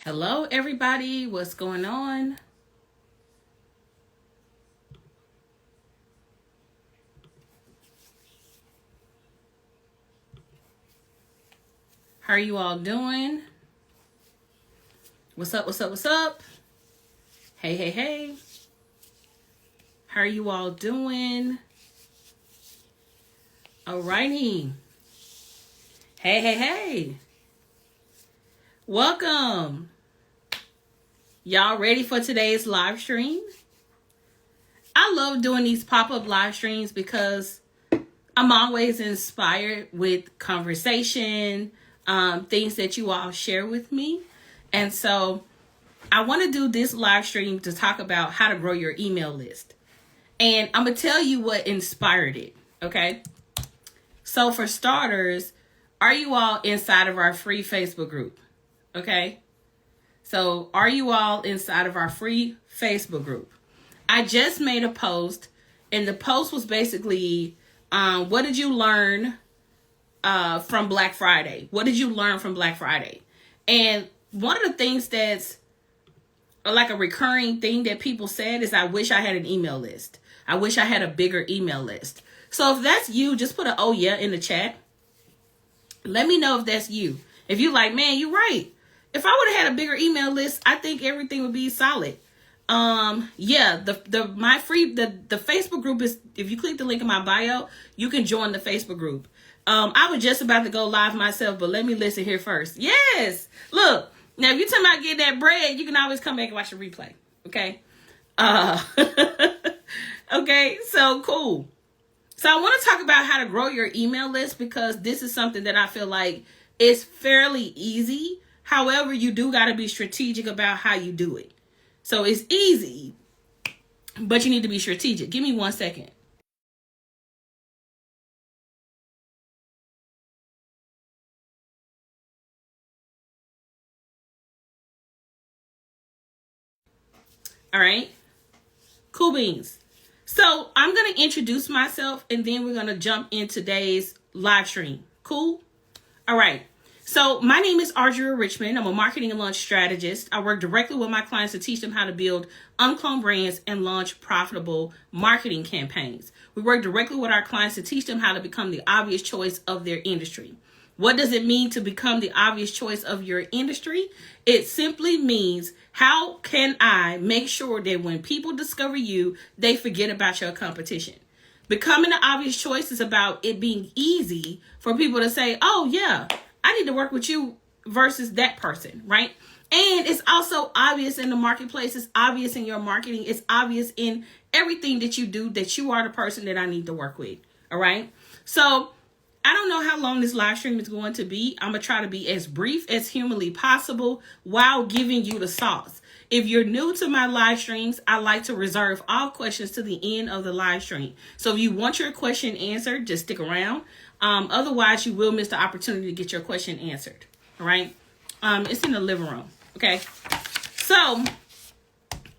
Hello, everybody. What's going on? How are you all doing? What's up? What's up? What's up? Hey, hey, hey. How are you all doing? Alrighty. Hey, hey, hey. Welcome. Y'all ready for today's live stream? I love doing these pop-up live streams because I'm always inspired with conversation, things that you all share with me. And so I want to do this live stream to talk about how to grow your email list. And I'm going to tell you what inspired it, okay? So for starters, are you all inside of our free Facebook group? Okay? So are you all inside of our free Facebook group? I just made a post, and the post was basically, what did you learn from Black Friday? What did you learn from Black Friday? And one of the things that's like a recurring thing that people said is, I wish I had an email list. I wish I had a bigger email list. So if that's you, just put an oh yeah in the chat. Let me know if that's you. If you like, man, you're right. If I would have had a bigger email list, I think everything would be solid. Yeah, the Facebook group is, if you click the link in my bio, you can join the Facebook group. I was just about to go live myself, but let me listen here first. Yes. Look, now if you're talking about getting that bread, you can always come back and watch the replay. Okay. Okay. So cool. So I want to talk about how to grow your email list, because this is something that I feel like is fairly easy. However, you do got to be strategic about how you do it. So it's easy, but you need to be strategic. Give me 1 second. All right. Cool beans. So I'm going to introduce myself, and then we're going to jump in today's live stream. Cool? All right. So my name is Audria Richmond. I'm a marketing and launch strategist. I work directly with my clients to teach them how to build uncloned brands and launch profitable marketing campaigns. We work directly with our clients to teach them how to become the obvious choice of their industry. What does it mean to become the obvious choice of your industry? It simply means, how can I make sure that when people discover you, they forget about your competition? Becoming the obvious choice is about it being easy for people to say, oh yeah, I need to work with you versus that person, right? And it's also obvious in the marketplace. It's obvious in your marketing. It's obvious in everything that you do that you are the person that I need to work with, all right? So I don't know how long this live stream is going to be. I'm going to try to be as brief as humanly possible while giving you the sauce. If you're new to my live streams, I like to reserve all questions to the end of the live stream. So if you want your question answered, just stick around. Otherwise, you will miss the opportunity to get your question answered. All right. It's in the living room. Okay. So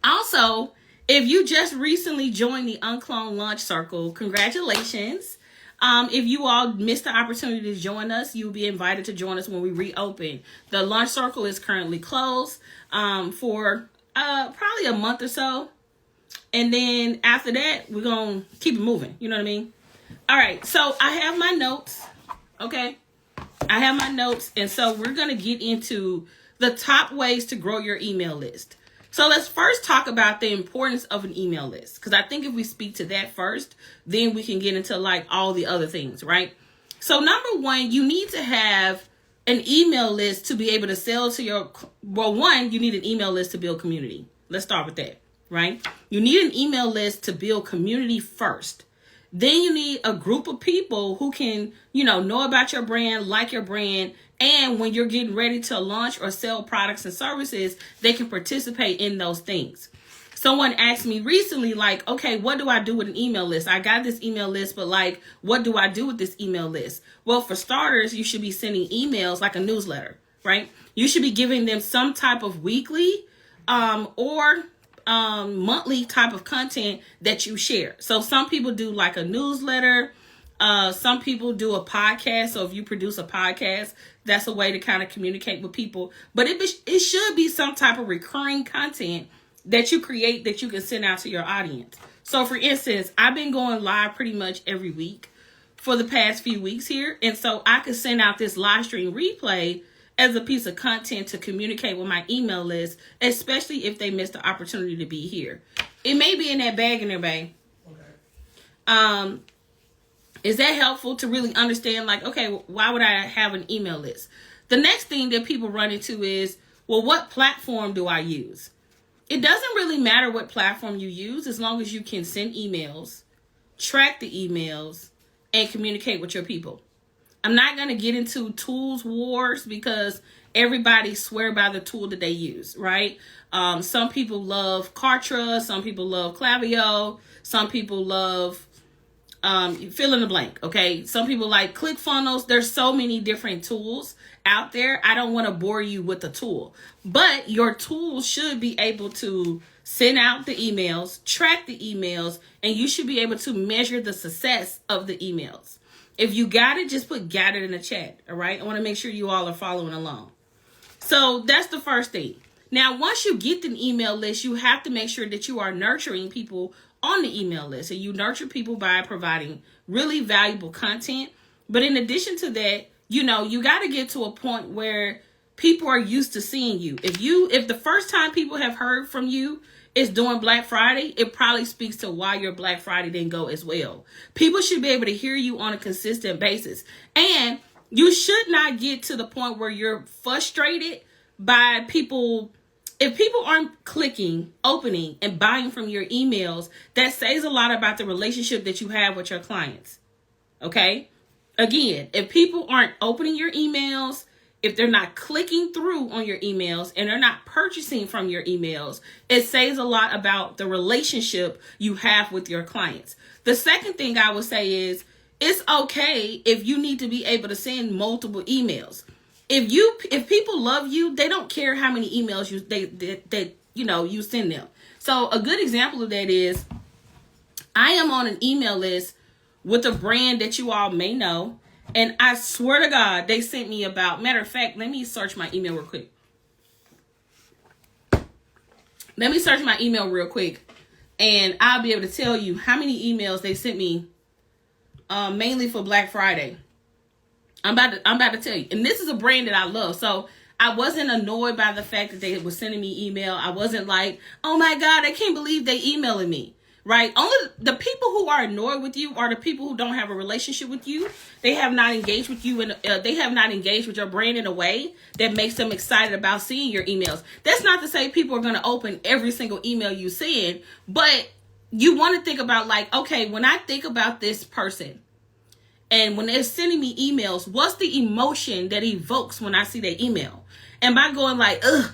also, if you just recently joined the UnCloned Launch Circle, congratulations. If you all missed the opportunity to join us, you'll be invited to join us when we reopen. The Launch Circle is currently closed for probably a month or so. And then after that, we're going to keep it moving. You know what I mean? All right. So I have my notes. Okay. I have my notes. And so we're going to get into the top ways to grow your email list. So let's first talk about the importance of an email list, because I think if we speak to that first, then we can get into like all the other things, right? So number one, you need to have an email list to be able to sell to your, well, one, you need an email list to build community. Let's start with that, right? You need an email list to build community first. Then you need a group of people who can, know about your brand, like your brand. And when you're getting ready to launch or sell products and services, they can participate in those things. Someone asked me recently, like, okay, what do I do with an email list? I got this email list, but like, what do I do with this email list? Well, for starters, you should be sending emails like a newsletter, right? You should be giving them some type of weekly or monthly type of content that you share. So some people do like a newsletter. Some people do a podcast. So if you produce a podcast, that's a way to kind of communicate with people. But it should be some type of recurring content that you create that you can send out to your audience. So for instance, I've been going live pretty much every week for the past few weeks here. And so I could send out this live stream replay as a piece of content to communicate with my email list, especially if they missed the opportunity to be here. It may be in that bag in their bag. Okay. Is that helpful to really understand, like, okay, why would I have an email list? The next thing that people run into is, well, what platform do I use? It doesn't really matter what platform you use as long as you can send emails, track the emails, and communicate with your people. I'm not going to get into tools wars because everybody swear by the tool that they use, right? Some people love Kartra, some people love Klaviyo, some people love fill in the blank, okay? Some people like ClickFunnels. There's so many different tools out there. I don't want to bore you with the tool, but your tool should be able to send out the emails, track the emails, and you should be able to measure the success of the emails. If you got it, just put "got it" in the chat, all right? I want to make sure you all are following along. So that's the first thing. Now, once you get the email list, you have to make sure that you are nurturing people on the email list. And you nurture people by providing really valuable content. But in addition to that, you got to get to a point where people are used to seeing you. If the first time people have heard from you is during Black Friday, it probably speaks to why your Black Friday didn't go as well. People should be able to hear you on a consistent basis. And you should not get to the point where you're frustrated by people. If people aren't clicking, opening, and buying from your emails, that says a lot about the relationship that you have with your clients. Okay? Again, if people aren't opening your emails, if they're not clicking through on your emails, and they're not purchasing from your emails, it says a lot about the relationship you have with your clients. The second thing I would say is, it's okay if you need to be able to send multiple emails. If people love you, they don't care how many emails you send them. So a good example of that is, I am on an email list with a brand that you all may know, and I swear to God, they sent me matter of fact, let me search my email real quick. And I'll be able to tell you how many emails they sent me, mainly for Black Friday. I'm about to tell you. And this is a brand that I love. So I wasn't annoyed by the fact that they were sending me email. I wasn't like, oh my God, I can't believe they emailing me, right? Only the people who are annoyed with you are the people who don't have a relationship with you. They have not engaged with you, and they have not engaged with your brand in a way that makes them excited about seeing your emails. That's not to say people are going to open every single email you send, but you want to think about, like, okay, when I think about this person, and when they're sending me emails, what's the emotion that evokes when I see their email? And by going like, ugh,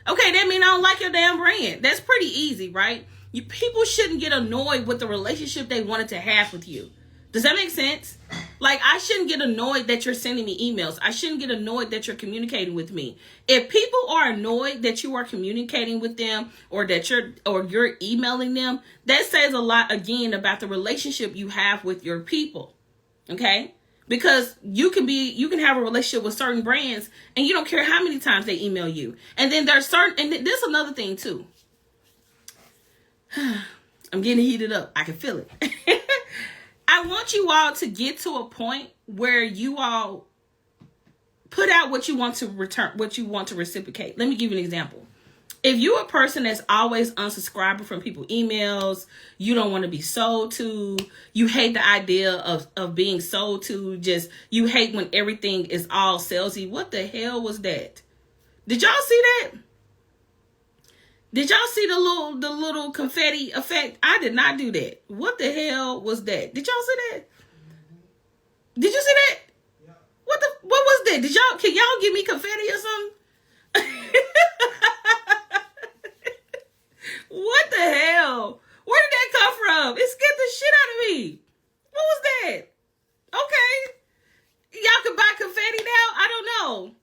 okay, that means I don't like your damn brand. That's pretty easy, right? People shouldn't get annoyed with the relationship they wanted to have with you. Does that make sense? Like, I shouldn't get annoyed that you're sending me emails. I shouldn't get annoyed that you're communicating with me. If people are annoyed that you are communicating with them, or that you're emailing them, that says a lot, again, about the relationship you have with your people. Okay? Because you can have a relationship with certain brands and you don't care how many times they email you. And then there's there's another thing too. I'm getting heated up. I can feel it. I want you all to get to a point where you all put out what you want to return, what you want to reciprocate. Let me give you an example. If you're a person that's always unsubscribing from people's emails, you don't want to be sold to, you hate the idea of being sold to, you hate when everything is all salesy. What the hell was that? Did y'all see that? Did y'all see the little confetti effect? I did not do that. What the hell was that? Did y'all see that? Did you see that? Yeah. What was that? Can y'all give me confetti or something? What the hell? Where did that come from? It scared the shit out of me. What was that? Okay. Y'all can buy confetti now? I don't know.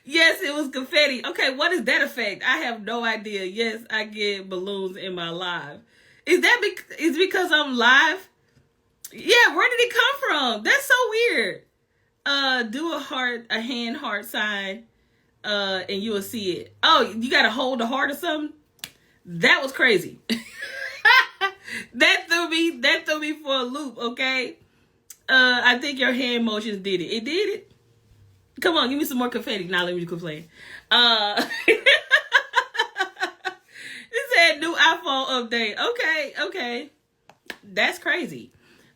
Yes, it was confetti. Okay, what is that effect? I have no idea. Yes, I get balloons in my live. Is because I'm live? Yeah, where did it come from? That's so weird. Do a hand heart sign, and you will see it. Oh, you gotta hold the heart or something? That was crazy. That threw me for a loop, okay? I think your hand motions did it. It did it. Come on, give me some more confetti. Now let me quit playing. It said new iPhone update. Okay. That's crazy.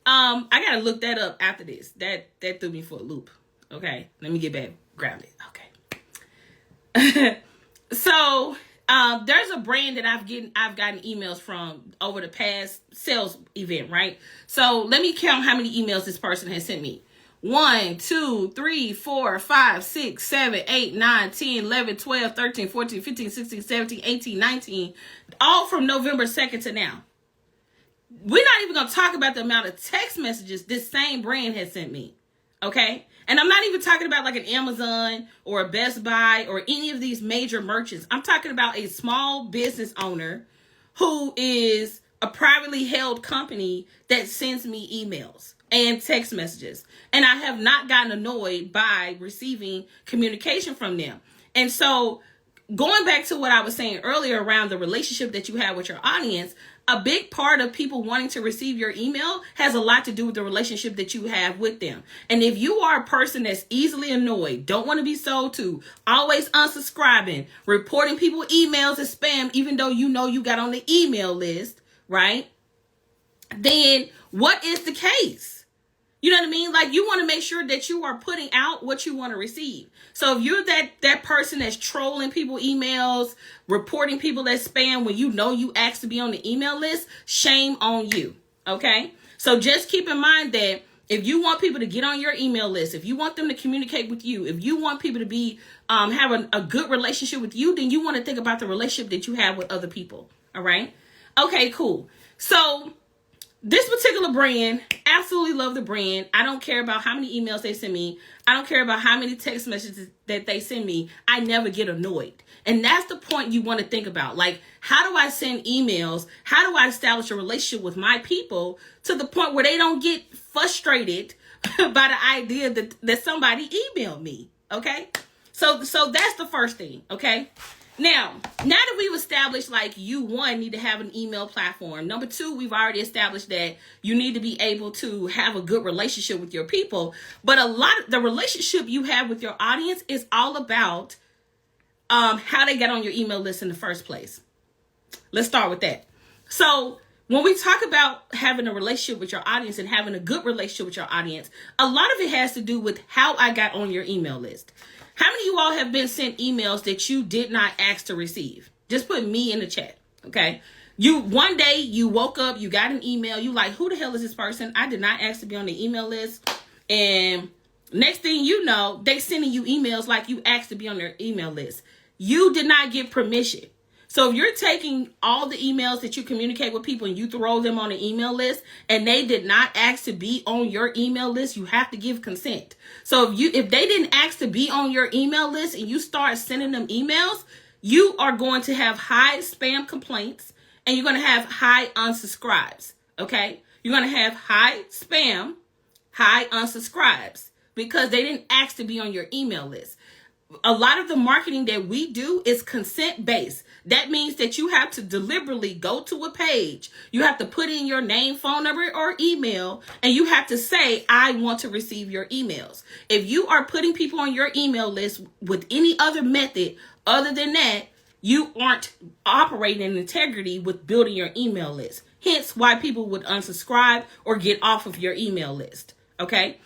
I gotta look that up after this. That threw me for a loop. Okay, let me get back grounded. Okay. So there's a brand that I've gotten emails from over the past sales event, right? So let me count how many emails this person has sent me. 1, 2, 3, 4, 5, 6, 7, 8, 9, 10, 11, 12, 13, 14, 15, 16, 17, 18, 19, all from November 2nd to now. We're not even going to talk about the amount of text messages this same brand has sent me. Okay? And I'm not even talking about like an Amazon or a Best Buy or any of these major merchants. I'm talking about a small business owner who is a privately held company that sends me emails and text messages. And I have not gotten annoyed by receiving communication from them. And so going back to what I was saying earlier around the relationship that you have with your audience, a big part of people wanting to receive your email has a lot to do with the relationship that you have with them. And if you are a person that's easily annoyed, don't want to be sold to, always unsubscribing, reporting people emails as spam, even though you know you got on the email list, right? Then what is the case? You know what I mean? Like, you want to make sure that you are putting out what you want to receive. So if you're that person that's trolling people emails, reporting people as spam when you know you asked to be on the email list, shame on you. Okay? So just keep in mind that if you want people to get on your email list, if you want them to communicate with you, if you want people to be have a good relationship with you, then you want to think about the relationship that you have with other people. All right? Okay, cool. So this particular brand, absolutely love the brand. I don't care about how many emails they send me. I don't care about how many text messages that they send me. I never get annoyed. And that's the point you want to think about. Like, how do I send emails? How do I establish a relationship with my people to the point where they don't get frustrated by the idea that somebody emailed me? Okay? So that's the first thing, okay? Now that we've established, like, you, one, need to have an email platform. Number two, we've already established that you need to be able to have a good relationship with your people. But a lot of the relationship you have with your audience is all about how they got on your email list in the first place. Let's start with that. So when we talk about having a relationship with your audience and having a good relationship with your audience, a lot of it has to do with how I got on your email list. How many of you all have been sent emails that you did not ask to receive? Just put me in the chat, okay? One day you woke up, you got an email, you like, who the hell is this person? I did not ask to be on the email list. And next thing you know, they sending you emails like you asked to be on their email list. You did not get permission. So if you're taking all the emails that you communicate with people and you throw them on an email list and they did not ask to be on your email list, you have to give consent. So if they didn't ask to be on your email list and you start sending them emails, you are going to have high spam complaints and you're going to have high unsubscribes. Okay? You're going to have high spam, high unsubscribes because they didn't ask to be on your email list. A lot of the marketing that we do is consent based. That means that you have to deliberately go to a page. You have to put in your name, phone number, or email, and you have to say, I want to receive your emails. If you are putting people on your email list with any other method other than that, you aren't operating in integrity with building your email list. Hence why people would unsubscribe or get off of your email list. Okay?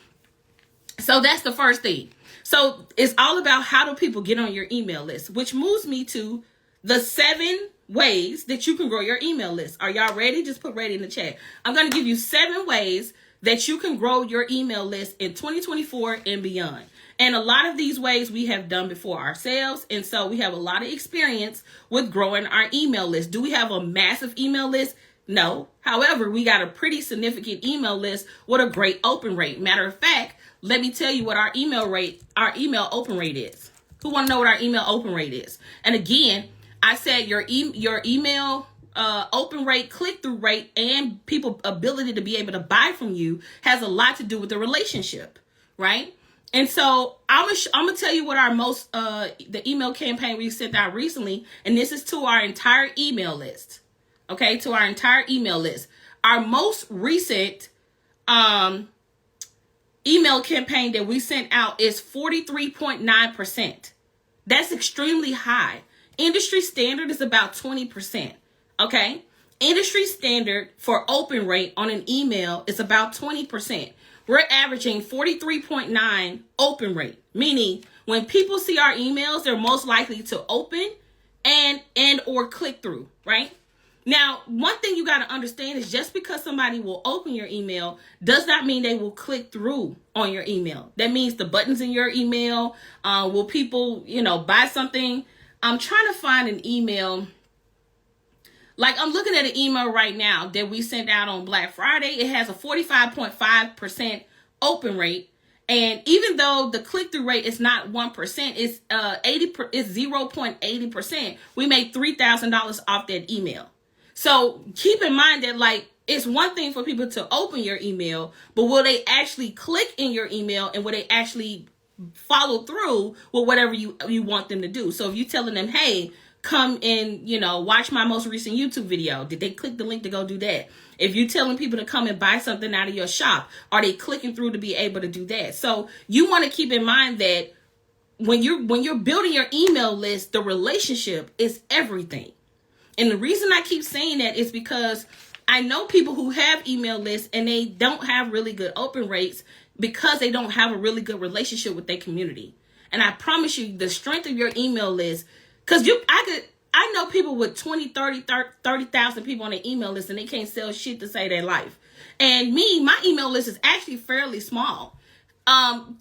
So that's the first thing. So it's all about how do people get on your email list, which moves me to the 7 ways that you can grow your email list. Are y'all ready? Just put ready in the chat. I'm going to give you 7 ways that you can grow your email list in 2024 and beyond. And a lot of these ways we have done before ourselves. And so we have a lot of experience with growing our email list. Do we have a massive email list? No. However, we got a pretty significant email list with a great open rate. Matter of fact, let me tell you what our email open rate is. Who want to know what our email open rate is? And again, I said your email open rate, click-through rate, and people ability to be able to buy from you has a lot to do with the relationship, right? And so I'm gonna tell you what our most the email campaign we sent out recently, and this is to our entire email list. Okay, to our entire email list. Our most recent email campaign that we sent out is 43.9%. That's extremely high. Industry standard is about 20%. Okay? Industry standard for open rate on an email is about 20%. We're averaging 43.9 open rate, meaning when people see our emails, they're most likely to open and or click through, right? Now, one thing you got to understand is just because somebody will open your email does not mean they will click through on your email. That means the buttons in your email, will people, buy something? I'm trying to find an email. Like I'm looking at an email right now that we sent out on Black Friday. It has a 45.5% open rate. And even though the click-through rate is not 1%, it's 0.80%, we made $3,000 off that email. So keep in mind that it's one thing for people to open your email, but will they actually click in your email and will they actually follow through with whatever you want them to do? So if you're telling them, hey, come and, watch my most recent YouTube video, did they click the link to go do that? If you're telling people to come and buy something out of your shop, are they clicking through to be able to do that? So you want to keep in mind that when you're building your email list, the relationship is everything. And the reason I keep saying that is because I know people who have email lists and they don't have really good open rates because they don't have a really good relationship with their community. And I promise you, the strength of your email list, because I know people with 20, 30,000 people on their email list and they can't sell shit to save their life. And my email list is actually fairly small.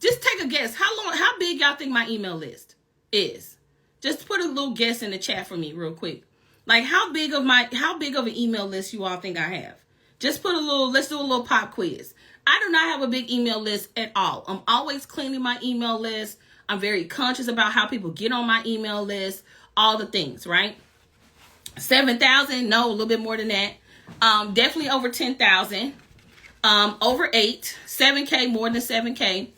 Just take a guess. How big y'all think my email list is? Just put a little guess in the chat for me real quick. Like how big of an email list you all think I have? Just let's do a little pop quiz. I do not have a big email list at all. I'm always cleaning my email list. I'm very conscious about how people get on my email list, all the things, right? 7,000, no, a little bit more than that. Definitely over 10,000. Over 8, 7K, more than 7K.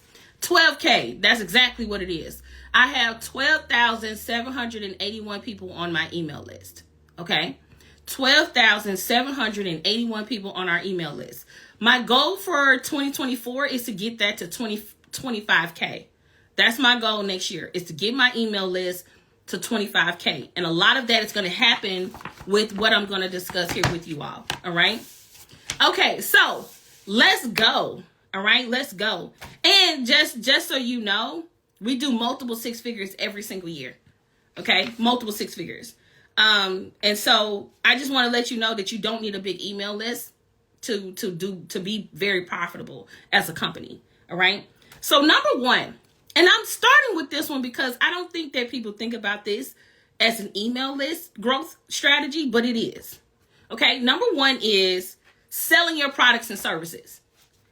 12K, that's exactly what it is. I have 12,781 people on my email list. Okay, 12,781 people on our email list. My goal for 2024 is to get that to 25K. That's my goal next year, is to get my email list to 25K. And a lot of that is going to happen with what I'm going to discuss here with you all. All right. Okay, so let's go. All right, let's go. And just so you know, we do multiple six figures every single year. Okay, multiple six figures. And so I just want to let you know that you don't need a big email list to be very profitable as a company. All right. So number one, and I'm starting with this one because I don't think that people think about this as an email list growth strategy, but it is. Okay. Number one is selling your products and services.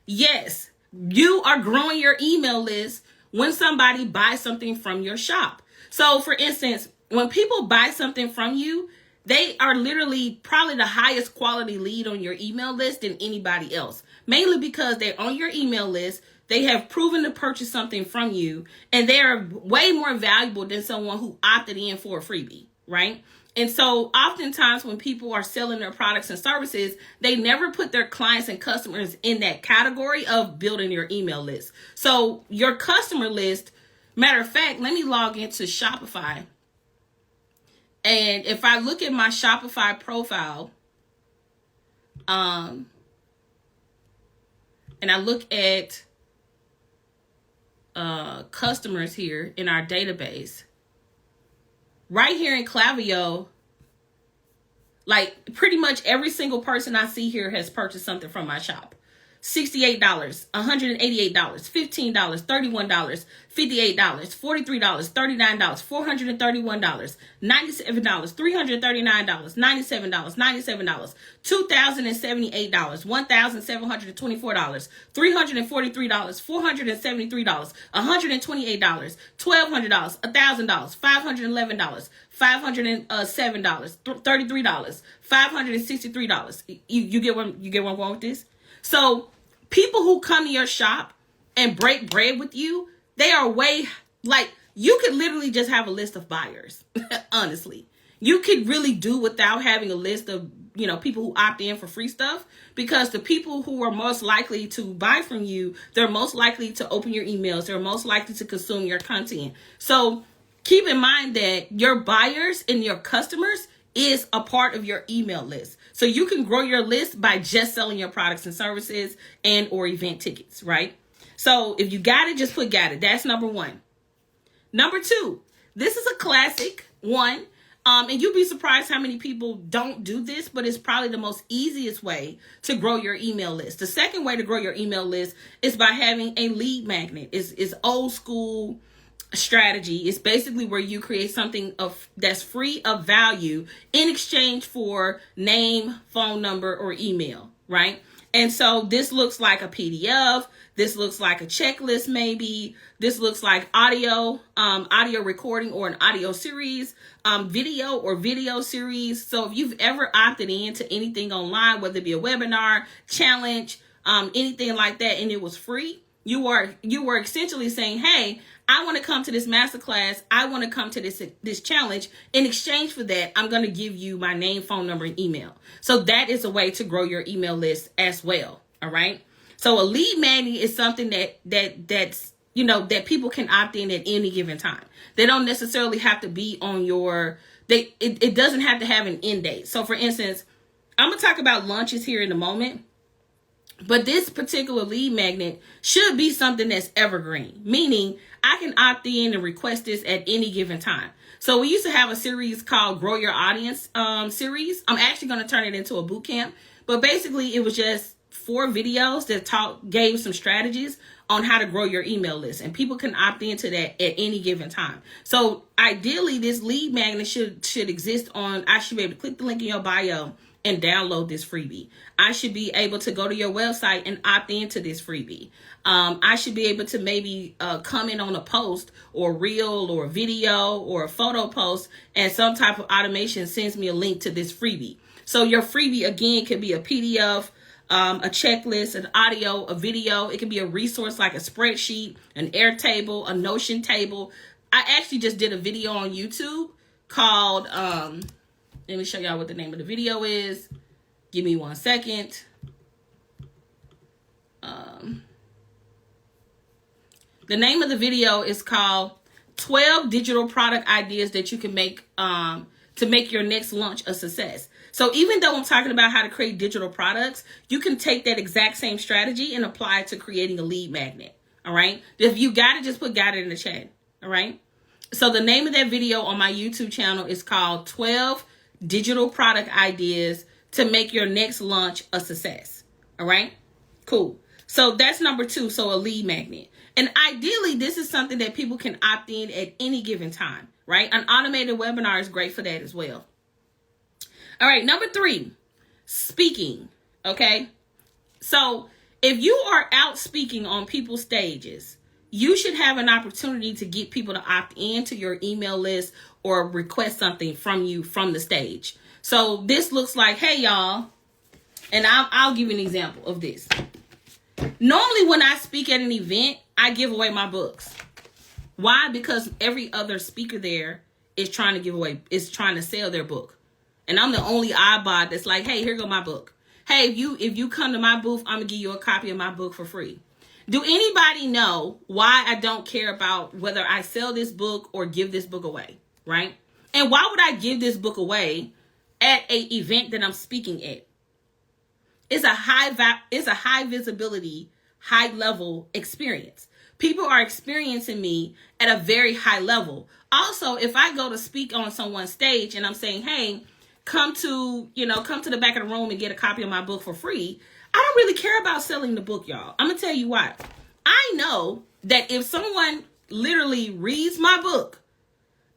Yes, you are growing your email list when somebody buys something from your shop. So for instance, when people buy something from you, they are literally probably the highest quality lead on your email list than anybody else, mainly because they're on your email list. They have proven to purchase something from you, and they are way more valuable than someone who opted in for a freebie, right? And so oftentimes when people are selling their products and services, they never put their clients and customers in that category of building your email list. So your customer list, matter of fact, let me log into Shopify. And if I look at my Shopify profile, and I look at customers here in our database, right here in Klaviyo, like pretty much every single person I see here has purchased something from my shop. $68, $188, $15, $31, $58, $43, $39, $431, $97, $339, $97, $97, $2,078, $1,724, $343, $473, $128, $1,200, $1,000, $511, $507, $33, $563. You get where I'm going with this? So people who come to your shop and break bread with you, they are way, like, you could literally just have a list of buyers. Honestly, you could really do without having a list of, people who opt in for free stuff, because the people who are most likely to buy from you, they're most likely to open your emails. They're most likely to consume your content. So keep in mind that your buyers and your customers is a part of your email list. So you can grow your list by just selling your products and services and or event tickets, right? So if you got it, just put got it. That's number one. Number two, this is a classic one. And you'll be surprised how many people don't do this, but it's probably the most easiest way to grow your email list. The second way to grow your email list is by having a lead magnet. It's old school strategy. Is basically where you create something that's free of value in exchange for name, phone number, or email, right? And so this looks like a PDF. This looks like a checklist, maybe. This looks like audio recording or an audio series, video series. So if you've ever opted into anything online, whether it be a webinar, challenge, anything like that, and it was free, you were essentially saying, hey, I want to come to this masterclass. I want to come to this challenge. In exchange for that, I'm going to give you my name, phone number, and email. So that is a way to grow your email list as well. All right. So a lead magnet is something that's that people can opt in at any given time. They don't necessarily have to be on it doesn't have to have an end date. So for instance, I'm going to talk about launches here in a moment. But this particular lead magnet should be something that's evergreen, meaning I can opt in and request this at any given time. So we used to have a series called Grow Your Audience series. I'm actually going to turn it into a boot camp. But basically, it was just 4 videos that gave some strategies on how to grow your email list. And people can opt into that at any given time. So ideally, this lead magnet should exist I should be able to click the link in your bio and download this freebie. I should be able to go to your website and opt into this freebie. I should be able to maybe comment on a post or reel or video or a photo post, and some type of automation sends me a link to this freebie. So your freebie, again, could be a PDF, a checklist, an audio, a video. It could be a resource like a spreadsheet, an Airtable, a Notion table. I actually just did a video on YouTube called... let me show y'all what the name of the video is. Give me 1 second. The name of the video is called 12 Digital Product Ideas that you can make to make your next launch a success. So even though I'm talking about how to create digital products, you can take that exact same strategy and apply it to creating a lead magnet. All right. If you got it, just put got it in the chat. All right. So the name of that video on my YouTube channel is called 12 Digital Product Ideas to make your next launch a success. All right, cool. So that's number 2. So a lead magnet. And ideally, this is something that people can opt in at any given time, right? An automated webinar is great for that as well. All right, number 3, speaking. Okay. So if you are out speaking on people's stages, you should have an opportunity to get people to opt into your email list or request something from you from the stage. So this looks like, hey, y'all, and I'll give you an example of this. Normally, when I speak at an event, I give away my books. Why? Because every other speaker there is trying to sell their book. And I'm the only oddball that's like, hey, here go my book. Hey, if you come to my booth, I'm going to give you a copy of my book for free. Do anybody know why I don't care about whether I sell this book or give this book away, right? And why would I give this book away at an event that I'm speaking at? It's a high visibility, high level experience. People are experiencing me at a very high level. Also, if I go to speak on someone's stage and I'm saying, hey, come to the back of the room and get a copy of my book for free, I don't really care about selling the book, y'all. I'm going to tell you why. I know that if someone literally reads my book,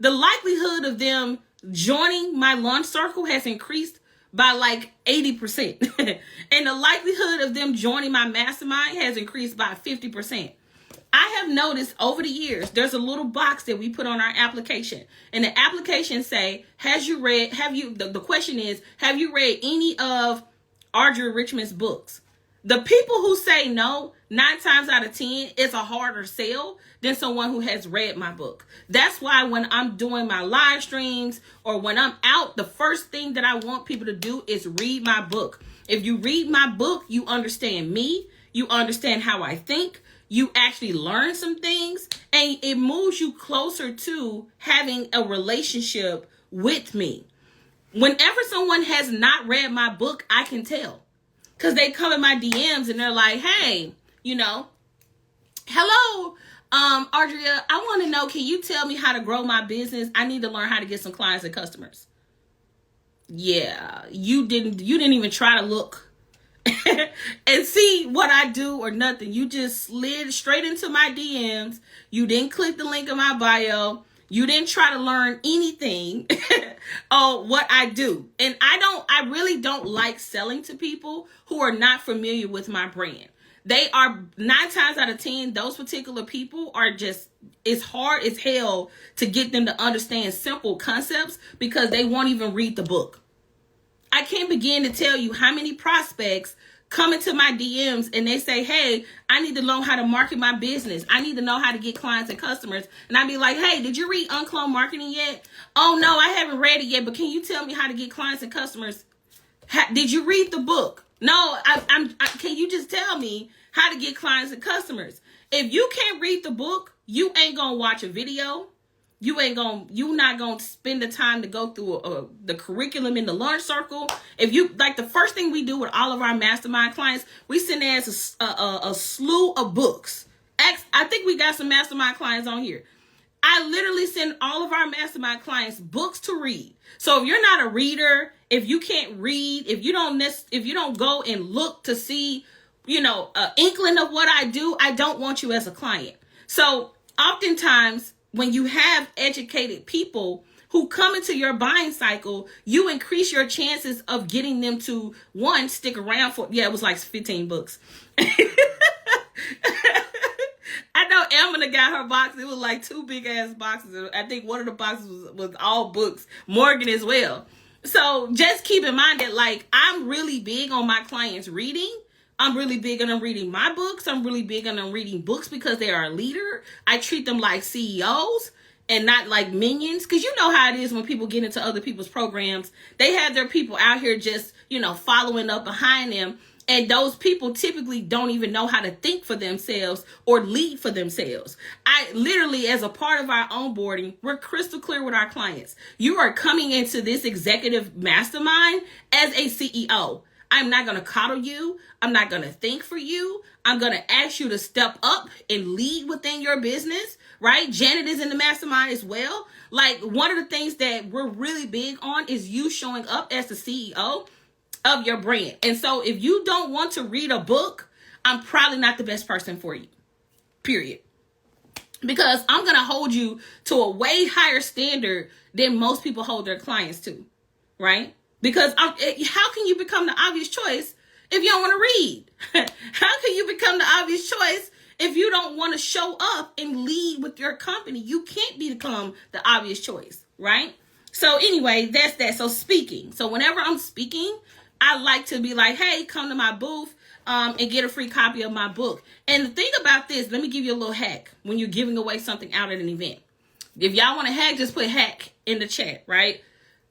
the likelihood of them joining my launch circle has increased by like 80%. And the likelihood of them joining my mastermind has increased by 50%. I have noticed over the years, there's a little box that we put on our application. And the application say, the question is, have you read any of Audria Richmond's books? The people who say no, 9 times out of 10, it's a harder sell than someone who has read my book. That's why when I'm doing my live streams or when I'm out, the first thing that I want people to do is read my book. If you read my book, you understand me, you understand how I think, you actually learn some things, and it moves you closer to having a relationship with me. Whenever someone has not read my book, I can tell. Because they come in my DMs and they're like, hey, hello, Audria, I want to know, can you tell me how to grow my business? I need to learn how to get some clients and customers. Yeah, you didn't even try to look and see what I do or nothing. You just slid straight into my DMs. You didn't click the link in my bio. You didn't try to learn anything on what I do. And I really don't like selling to people who are not familiar with my brand. They are 9 times out of 10, those particular people are just, it's hard as hell to get them to understand simple concepts because they won't even read the book. I can't begin to tell you how many prospects come into my DMs and they say, hey, I need to learn how to market my business. I need to know how to get clients and customers. And I'd be like, hey, did you read UnCloned Marketing yet? Oh, no, I haven't read it yet, but can you tell me how to get clients and customers? Did you read the book? No, can you just tell me how to get clients and customers? If you can't read the book, you ain't going to watch a video. You're not going to spend the time to go through the curriculum in the launch circle. If you, like the first thing we do with all of our mastermind clients, we send as a slew of books. I think we got some mastermind clients on here. I literally send all of our mastermind clients books to read. So if you're not a reader, if you can't read, if you don't go and look to see, an inkling of what I do, I don't want you as a client. So oftentimes, when you have educated people who come into your buying cycle, you increase your chances of getting them to, one, stick around for, it was like 15 books. I know Amanda got her box. It was like 2 big ass boxes. I think one of the boxes was all books. Morgan as well. So just keep in mind that like I'm really big on my clients reading. I'm really big on them reading my books. I'm really big on them reading books because they are a leader. I treat them like CEOs and not like minions. Because you know how it is when people get into other people's programs. They have their people out here just, following up behind them. And those people typically don't even know how to think for themselves or lead for themselves. I literally, as a part of our onboarding, we're crystal clear with our clients. You are coming into this executive mastermind as a CEO. I'm not going to coddle you. I'm not going to think for you. I'm going to ask you to step up and lead within your business, right? Janet is in the mastermind as well. Like one of the things that we're really big on is you showing up as the CEO of your brand. And so if you don't want to read a book, I'm probably not the best person for you, period. Because I'm going to hold you to a way higher standard than most people hold their clients to, right? Because how can you become the obvious choice if you don't want to read? How can you become the obvious choice if you don't want to show up and lead with your company? You can't become the obvious choice, right? So anyway, that's that. So speaking. So whenever I'm speaking, I like to be like, hey, come to my booth and get a free copy of my book. And the thing about this, let me give you a little hack when you're giving away something out at an event. If y'all want to hack, just put hack in the chat, right?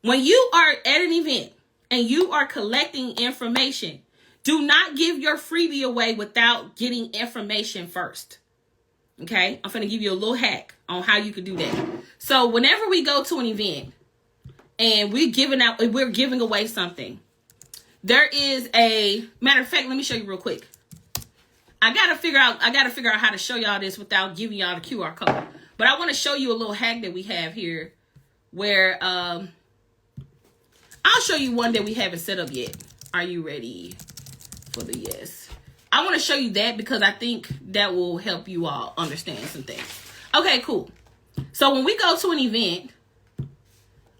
When you are at an event and you are collecting information, do not give your freebie away without getting information first. Okay? I'm going to give you a little hack on how you can do that. So whenever we go to an event and we're giving away something, there is a matter of fact, let me show you real quick. I gotta figure out how to show y'all this without giving y'all the QR code. But I want to show you a little hack that we have here where I'll show you one that we haven't set up yet. Are you ready for the yes. I want to show you that because I think that will help you all understand some things. Okay, cool. So when we go to an event,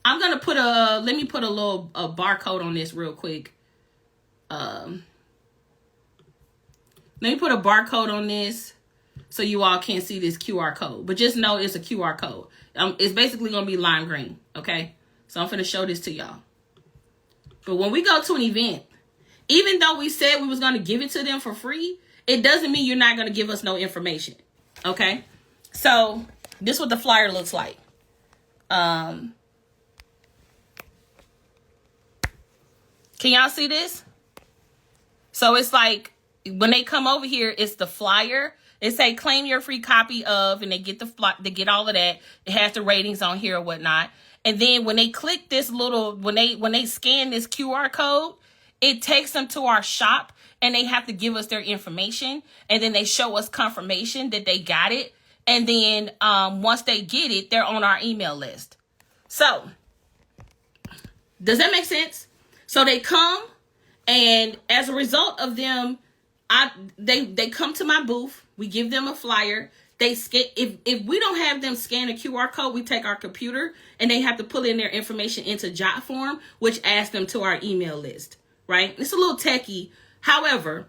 I'm going to let me put a little barcode on this real quick. Let me put a barcode on this so you all can see this QR code. But just know it's a QR code. It's basically going to be lime green, okay? So I'm going to show this to y'all. But when we go to an event, even though we said we was going to give it to them for free, it doesn't mean you're not going to give us no information, okay? So this is what the flyer looks like. Can y'all see this? So it's like when they come over here, it's the flyer. It say claim your free copy of, and they get they get all of that. It has the ratings on here or whatnot. And then when they click this little, when they scan this QR code, it takes them to our shop, and they have to give us their information, and then they show us confirmation that they got it. And then once they get it, they're on our email list. So does that make sense? So they come, and as a result of them, they come to my booth. We give them a flyer. They scan. If we don't have them scan a QR code, we take our computer and they have to pull in their information into jot form, which adds them to our email list. Right? It's a little techie. However,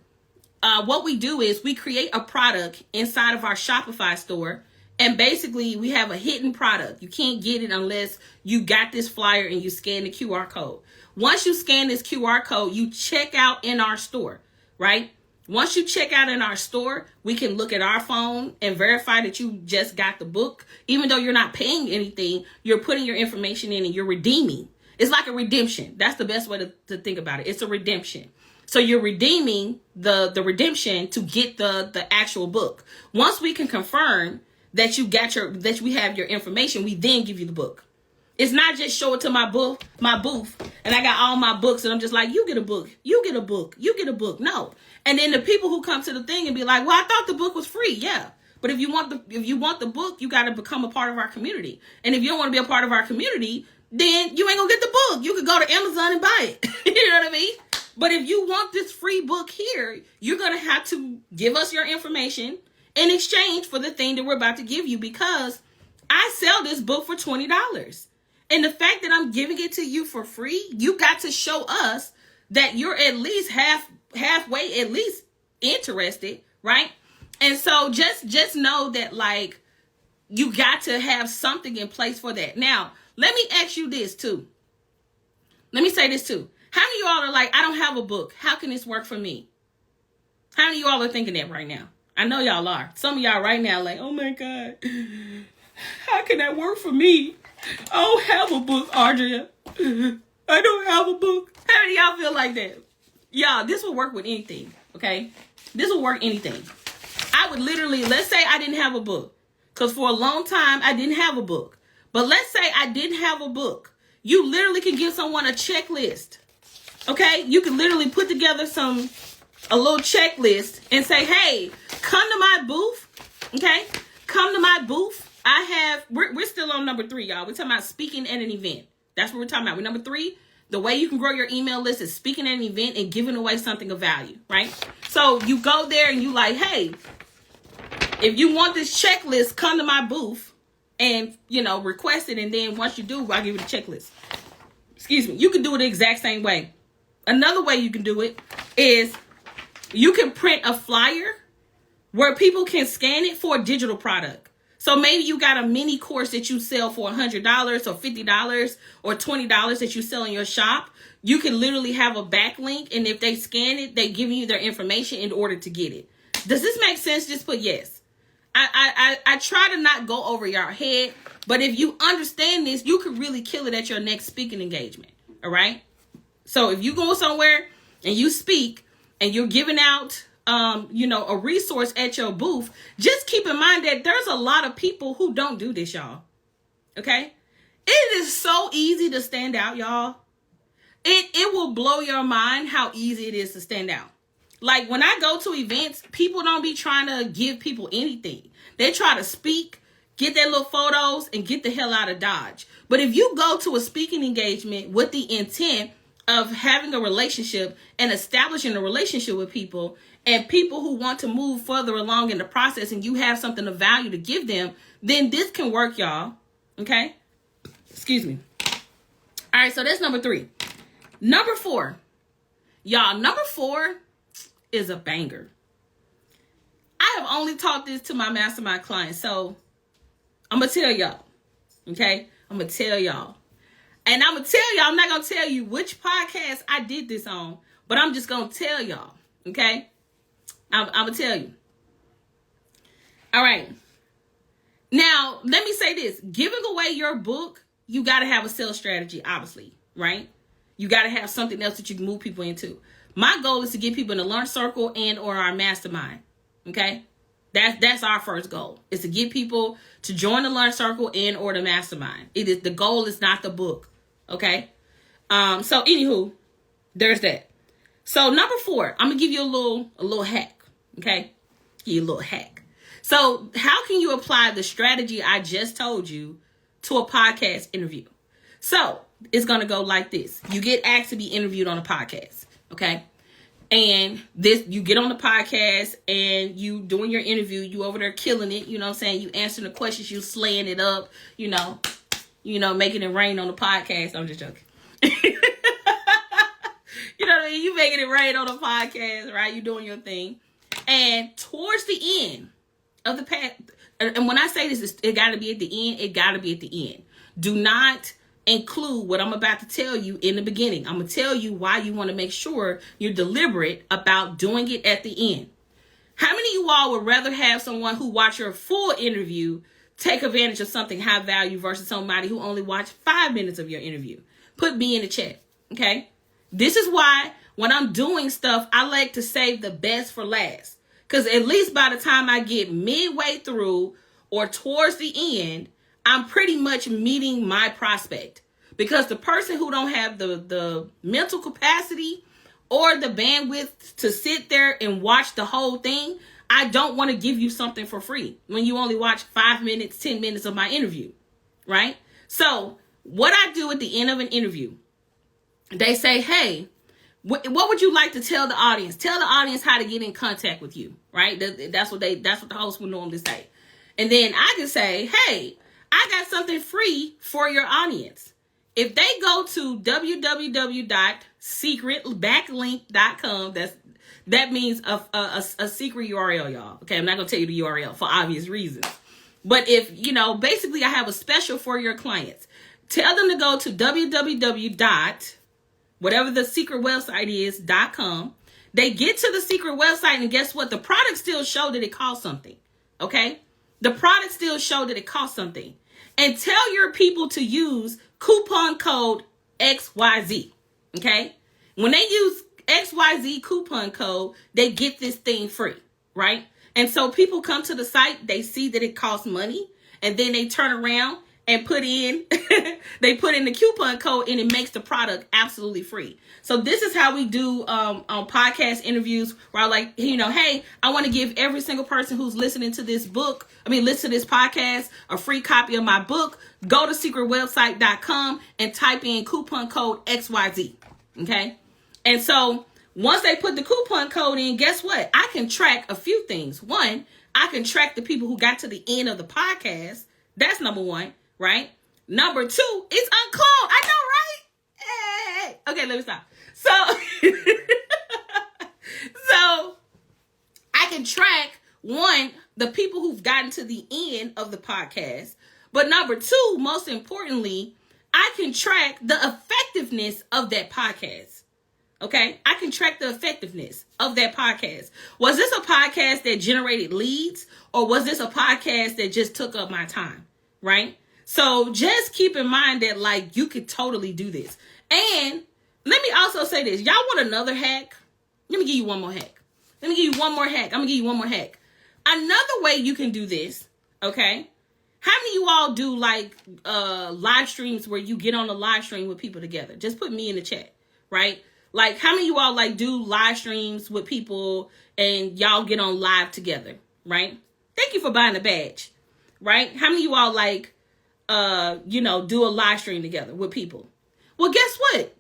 what we do is we create a product inside of our Shopify store, and basically we have a hidden product. You can't get it unless you got this flyer and you scan the QR code. Once you scan this QR code, you check out in our store, right? Once you check out in our store, we can look at our phone and verify that you just got the book. Even though you're not paying anything, you're putting your information in and you're redeeming. It's like a redemption. That's the best way to think about it. It's a redemption. So you're redeeming the redemption to get the actual book. Once we can confirm that we have your information, we then give you the book. It's not just show it to my booth, and I got all my books, and I'm just like, you get a book, you get a book, you get a book. No. And then the people who come to the thing and be like, well, I thought the book was free. Yeah. But if you want the book, you got to become a part of our community. And if you don't want to be a part of our community, then you ain't gonna get the book. You could go to Amazon and buy it. You know what I mean? But if you want this free book here, you're going to have to give us your information in exchange for the thing that we're about to give you, because I sell this book for $20. And the fact that I'm giving it to you for free, you got to show us that you're at least halfway at least interested, right? And so just know that, like, you got to have something in place for that. Now, let me ask you this too. Let me say this too. How many of y'all are like, I don't have a book. How can this work for me? How many of y'all are thinking that right now? I know y'all are. Some of y'all right now like, oh my God, how can that work for me? I don't have a book, Audria. I don't have a book. How many of y'all feel like that? Y'all, this will work with anything, okay? This will work anything. I would literally, let's say I didn't have a book. Because for a long time, I didn't have a book. But let's say I didn't have a book. You literally can give someone a checklist. Okay? You can literally put together a little checklist and say, hey, come to my booth. Okay? Come to my booth. We're still on number 3, y'all. We're talking about speaking at an event. That's what we're talking about. We're number 3. The way you can grow your email list is speaking at an event and giving away something of value, right? So you go there and you like, hey, if you want this checklist, come to my booth and, request it. And then once you do, I'll give you the checklist. Excuse me. You can do it the exact same way. Another way you can do it is you can print a flyer where people can scan it for a digital product. So maybe you got a mini course that you sell for $100 or $50 or $20 that you sell in your shop. You can literally have a backlink, and if they scan it, they give you their information in order to get it. Does this make sense? Just put yes. I try to not go over your head, but if you understand this, you could really kill it at your next speaking engagement. All right. So if you go somewhere and you speak and you're giving out a resource at your booth, just keep in mind that there's a lot of people who don't do this, y'all. Okay? It is so easy to stand out, y'all. It will blow your mind how easy it is to stand out. Like when I go to events, people don't be trying to give people anything. They try to speak, get their little photos, and get the hell out of Dodge. But if you go to a speaking engagement with the intent of having a relationship and establishing a relationship with people, and people who want to move further along in the process, and you have something of value to give them, then this can work, y'all. Okay? Excuse me. All right, so that's number 3. Number 4. Y'all, number 4 is a banger. I have only taught this to my mastermind clients, so I'm going to tell y'all. Okay? I'm going to tell y'all. And I'm going to tell y'all, I'm not going to tell you which podcast I did this on, but I'm just going to tell y'all. Okay? I'm going to tell you. All right. Now, let me say this. Giving away your book, you got to have a sales strategy, obviously, right? You got to have something else that you can move people into. My goal is to get people in the Launch Circle and or our mastermind, okay? That's our first goal, is to get people to join the Launch Circle and or the mastermind. The goal is not the book, okay? So anywho, there's that. So number 4, I'm going to give you a little hack, okay? Give you a little hack. So how can you apply the strategy I just told you to a podcast interview? So it's going to go like this. You get asked to be interviewed on a podcast, okay? And you get on the podcast and you doing your interview, you over there killing it, you know what I'm saying? You answering the questions, you slaying it up, you know, making it rain on the podcast. I'm just joking. You know what I mean? You making it rain on the podcast, right? You doing your thing. And towards the end of the path, and when I say this, it got to be at the end. It got to be at the end. Do not include what I'm about to tell you in the beginning. I'm going to tell you why you want to make sure you're deliberate about doing it at the end. How many of you all would rather have someone who watched your full interview take advantage of something high value versus somebody who only watched 5 minutes of your interview? Put me in the chat, okay? This is why when I'm doing stuff, I like to save the best for last. Because at least by the time I get midway through or towards the end, I'm pretty much meeting my prospect. Because the person who don't have the mental capacity or the bandwidth to sit there and watch the whole thing, I don't want to give you something for free when you only watch 5 minutes, 10 minutes of my interview, right? So what I do at the end of an interview, they say, hey, what would you like to tell the audience? Tell the audience how to get in contact with you, right? That's what the host would normally say. And then I can say, hey, I got something free for your audience. If they go to www.secretbacklink.com, that means a secret URL, y'all. Okay, I'm not going to tell you the URL for obvious reasons. But if, basically I have a special for your clients. Tell them to go to whatever the secret website is, .com. They get to the secret website, and guess what? The product still showed that it cost something, okay? The product still showed that it cost something. And tell your people to use coupon code XYZ, okay? When they use XYZ coupon code, they get this thing free, right? And so people come to the site, they see that it costs money, and then they turn around and put in the coupon code, and it makes the product absolutely free. So this is how we do on podcast interviews, where I like, hey, I want to give every single person who's listening to this listen to this podcast, a free copy of my book. Go to secretwebsite.com and type in coupon code XYZ. Okay. And so once they put the coupon code in, guess what? I can track a few things. One, I can track the people who got to the end of the podcast. That's number 1. Right? Number 2, it's UnCloned. I know, right? Hey. Okay, let me stop. So I can track, 1, the people who've gotten to the end of the podcast. But number 2, most importantly, I can track the effectiveness of that podcast. Okay? I can track the effectiveness of that podcast. Was this a podcast that generated leads, or was this a podcast that just took up my time? Right? So just keep in mind that you could totally do this. And let me also say this. Y'all want another hack? Let me give you one more hack. I'm going to give you one more hack. Another way you can do this, okay? How many of you all do live streams where you get on a live stream with people together? Just put me in the chat, right? How many of you all do live streams with people and y'all get on live together, right? Thank you for buying the badge, right? How many of you all do a live stream together with people? Well, guess what?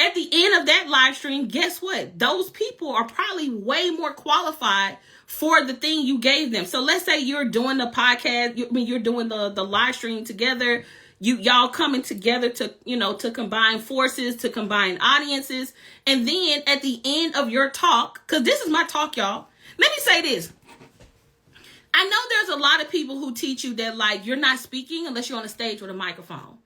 At the end of that live stream, guess what? Those people are probably way more qualified for the thing you gave them. So let's say you're doing the podcast, you're doing the live stream together. Y'all coming together to, to combine forces, to combine audiences. And then at the end of your talk, because this is my talk, y'all. Let me say this. I know there's a lot of people who teach you that, like, you're not speaking unless you're on a stage with a microphone.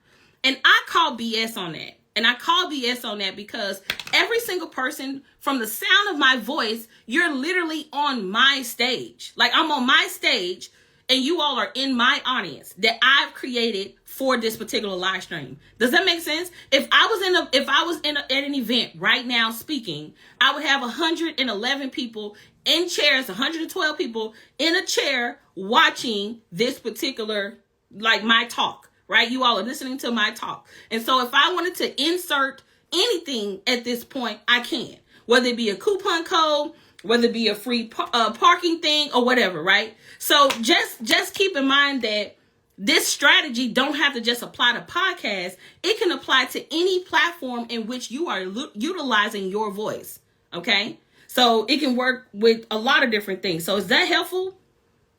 And I call BS on that. And I call BS on that because every single person, from the sound of my voice, you're literally on my stage. Like, I'm on my stage and you all are in my audience that I've created for this particular live stream. Does that make sense? If I was at an event right now speaking, I would have 111 people in chairs, 112 people in a chair watching this particular, like, my talk. Right? You all are listening to my talk. And so if I wanted to insert anything at this point, I can. Whether it be a coupon code, whether it be a free parking thing or whatever, right? So just keep in mind that this strategy don't have to just apply to podcasts. It can apply to any platform in which you are utilizing your voice, okay? So it can work with a lot of different things. So is that helpful?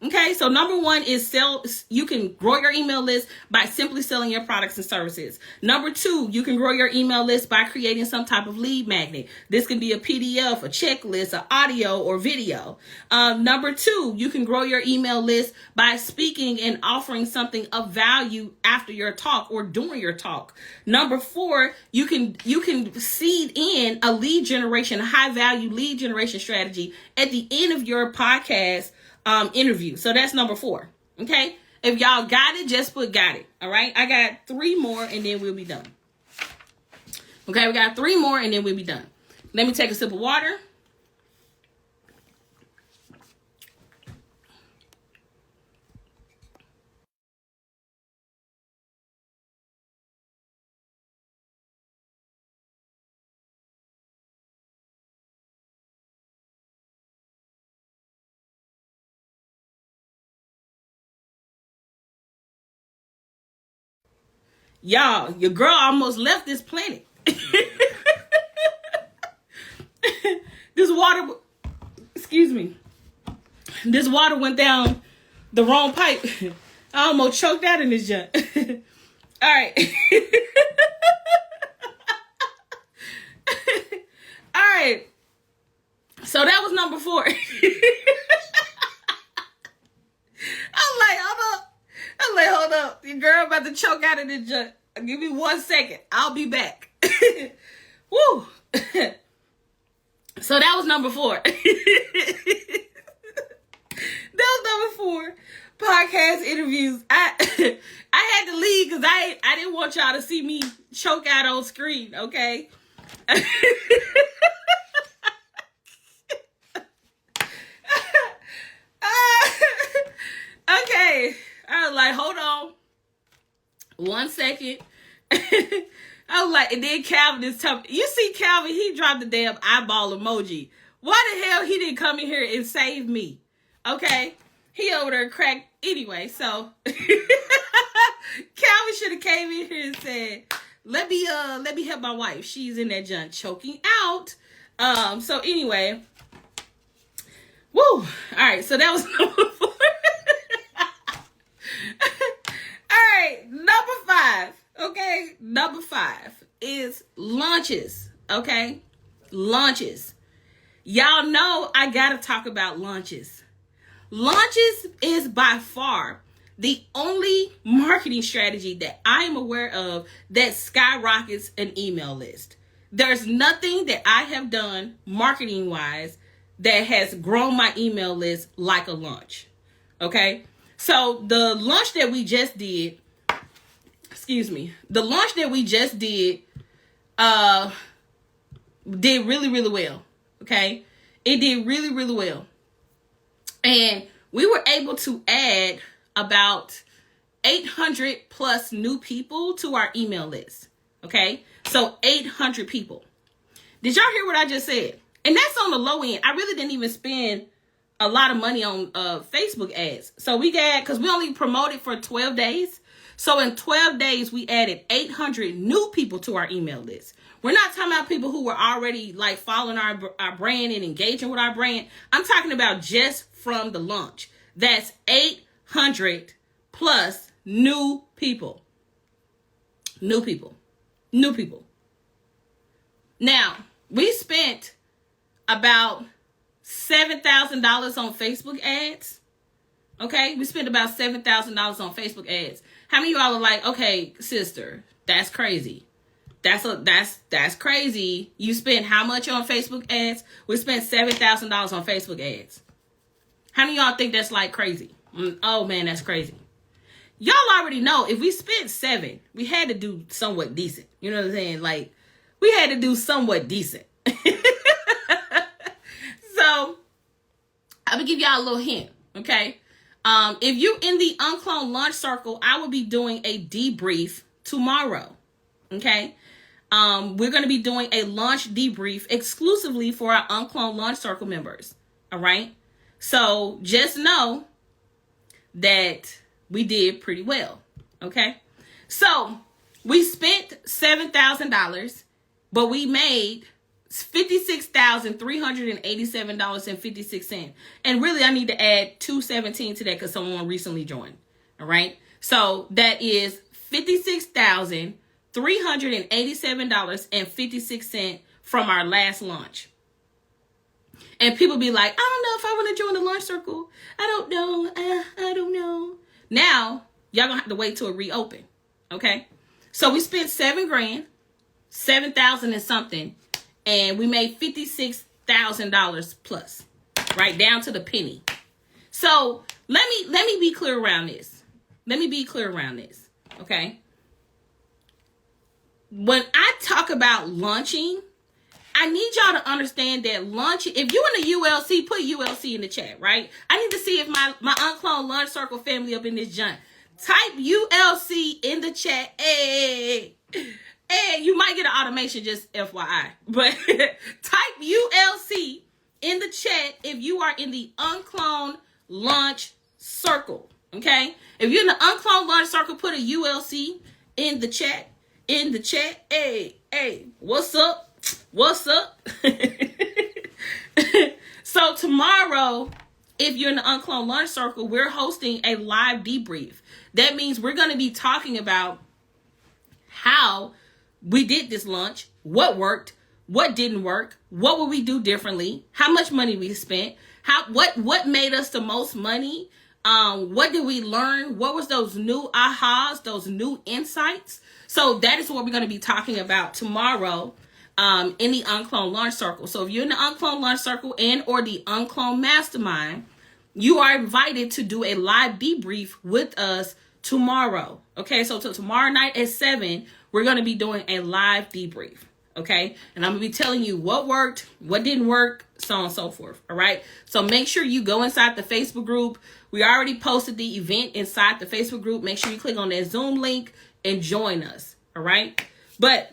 Okay, so number one is you can grow your email list by simply selling your products and services. Number two, you can grow your email list by creating some type of lead magnet. This can be a PDF, a checklist, an audio, or video. Number two, you can grow your email list by speaking and offering something of value after your talk or during your talk. Number four, you can seed in a lead generation, a high value lead generation strategy at the end of your podcast interview. So that's number four. Okay. If y'all got it, just put got it. All right. I got 3 more and then we'll be done. Okay. We got 3 more and then we'll be done. Let me take a sip of water. Y'all, your girl almost left this planet. This water, excuse me. This water went down the wrong pipe. I almost choked out in this junk. All right. All right. So that was number 4. I'm like, hold up. Your girl about to choke out in this junk. Give me 1 second. I'll be back. Woo. So that was number 4. That was number 4. Podcast interviews. I had to leave because I didn't want y'all to see me choke out on screen, okay? Okay. I was like, hold on. 1 second. I was like, and then Calvin is tough. You see Calvin, he dropped the damn eyeball emoji. Why the hell he didn't come in here and save me? Okay. He over there cracked anyway. So Calvin should have came in here and said, let me help my wife. She's in that junk choking out. So anyway. Woo. All right. So that was number 4. All right. Number 5. Okay. Number 5 is launches. Okay. Launches. Y'all know I got to talk about launches. Launches is by far the only marketing strategy that I am aware of that skyrockets an email list. There's nothing that I have done marketing wise that has grown my email list like a launch. Okay. So the launch that we just did, did really, really well. Okay. It did really, really well. And we were able to add about 800 plus new people to our email list. Okay. So 800 people. Did y'all hear what I just said? And that's on the low end. I really didn't even spend a lot of money on Facebook ads. So we got, because we only promoted for 12 days. So in 12 days, we added 800 new people to our email list. We're not talking about people who were already like following our brand and engaging with our brand. I'm talking about just from the launch. That's 800 plus new people. New people. New people. Now, we spent about $7,000 on Facebook ads. Okay, we spent about $7,000 on Facebook ads. How many of y'all are like, okay, sister, that's crazy. That's crazy. You spent how much on Facebook ads? We spent $7,000 on Facebook ads. How many of y'all think that's like crazy? Oh man, that's crazy. Y'all already know if we spent $7,000, we had to do somewhat decent. You know what I'm saying? Like, we had to do somewhat decent. So, I'm going to give y'all a little hint, okay? If you're in the UnCloned Launch Circle, I will be doing a debrief tomorrow, okay? We're going to be doing a launch debrief exclusively for our UnCloned Launch Circle members, all right? So, just know that we did pretty well, okay? So, we spent $7,000, but we made $56,387.56. And really, I need to add $217 to that because someone recently joined. All right. So that is $56,387.56 from our last launch. And people be like, I don't know if I want to join the launch circle. I don't know. I don't know. Now, y'all gonna have to wait till it reopen. Okay. So we spent $7,000, 7,000 and something. And we made $56,000 plus, right down to the penny. So let me be clear around this. Okay. When I talk about launching, I need y'all to understand that launching, if you're in the ULC, put ULC in the chat, right? I need to see if my UnCloned Launch Circle family up in this junk. Type ULC in the chat. Hey. And you might get an automation, just FYI. But type ULC in the chat if you are in the UnCloned Launch Circle. Okay? If you're in the UnCloned Launch Circle, put a ULC in the chat. Hey, what's up? So tomorrow, if you're in the UnCloned Launch Circle, we're hosting a live debrief. That means we're going to be talking about how we did this launch, what worked, what didn't work, what would we do differently, how much money we spent, what made us the most money, what did we learn, what was those new ahas, those new insights. So that is what we're going to be talking about tomorrow in the UnCloned Launch Circle. So if you're in the UnCloned Launch Circle and or the UnCloned Mastermind, you are invited to do a live debrief with us tomorrow. Okay, so tomorrow night at 7, we're going to be doing a live debrief. Okay, and I'm going to be telling you what worked, what didn't work, so on and so forth. All right, so make sure you go inside the Facebook group. We already posted the event inside the Facebook group. Make sure you click on that Zoom link and join us. All right, but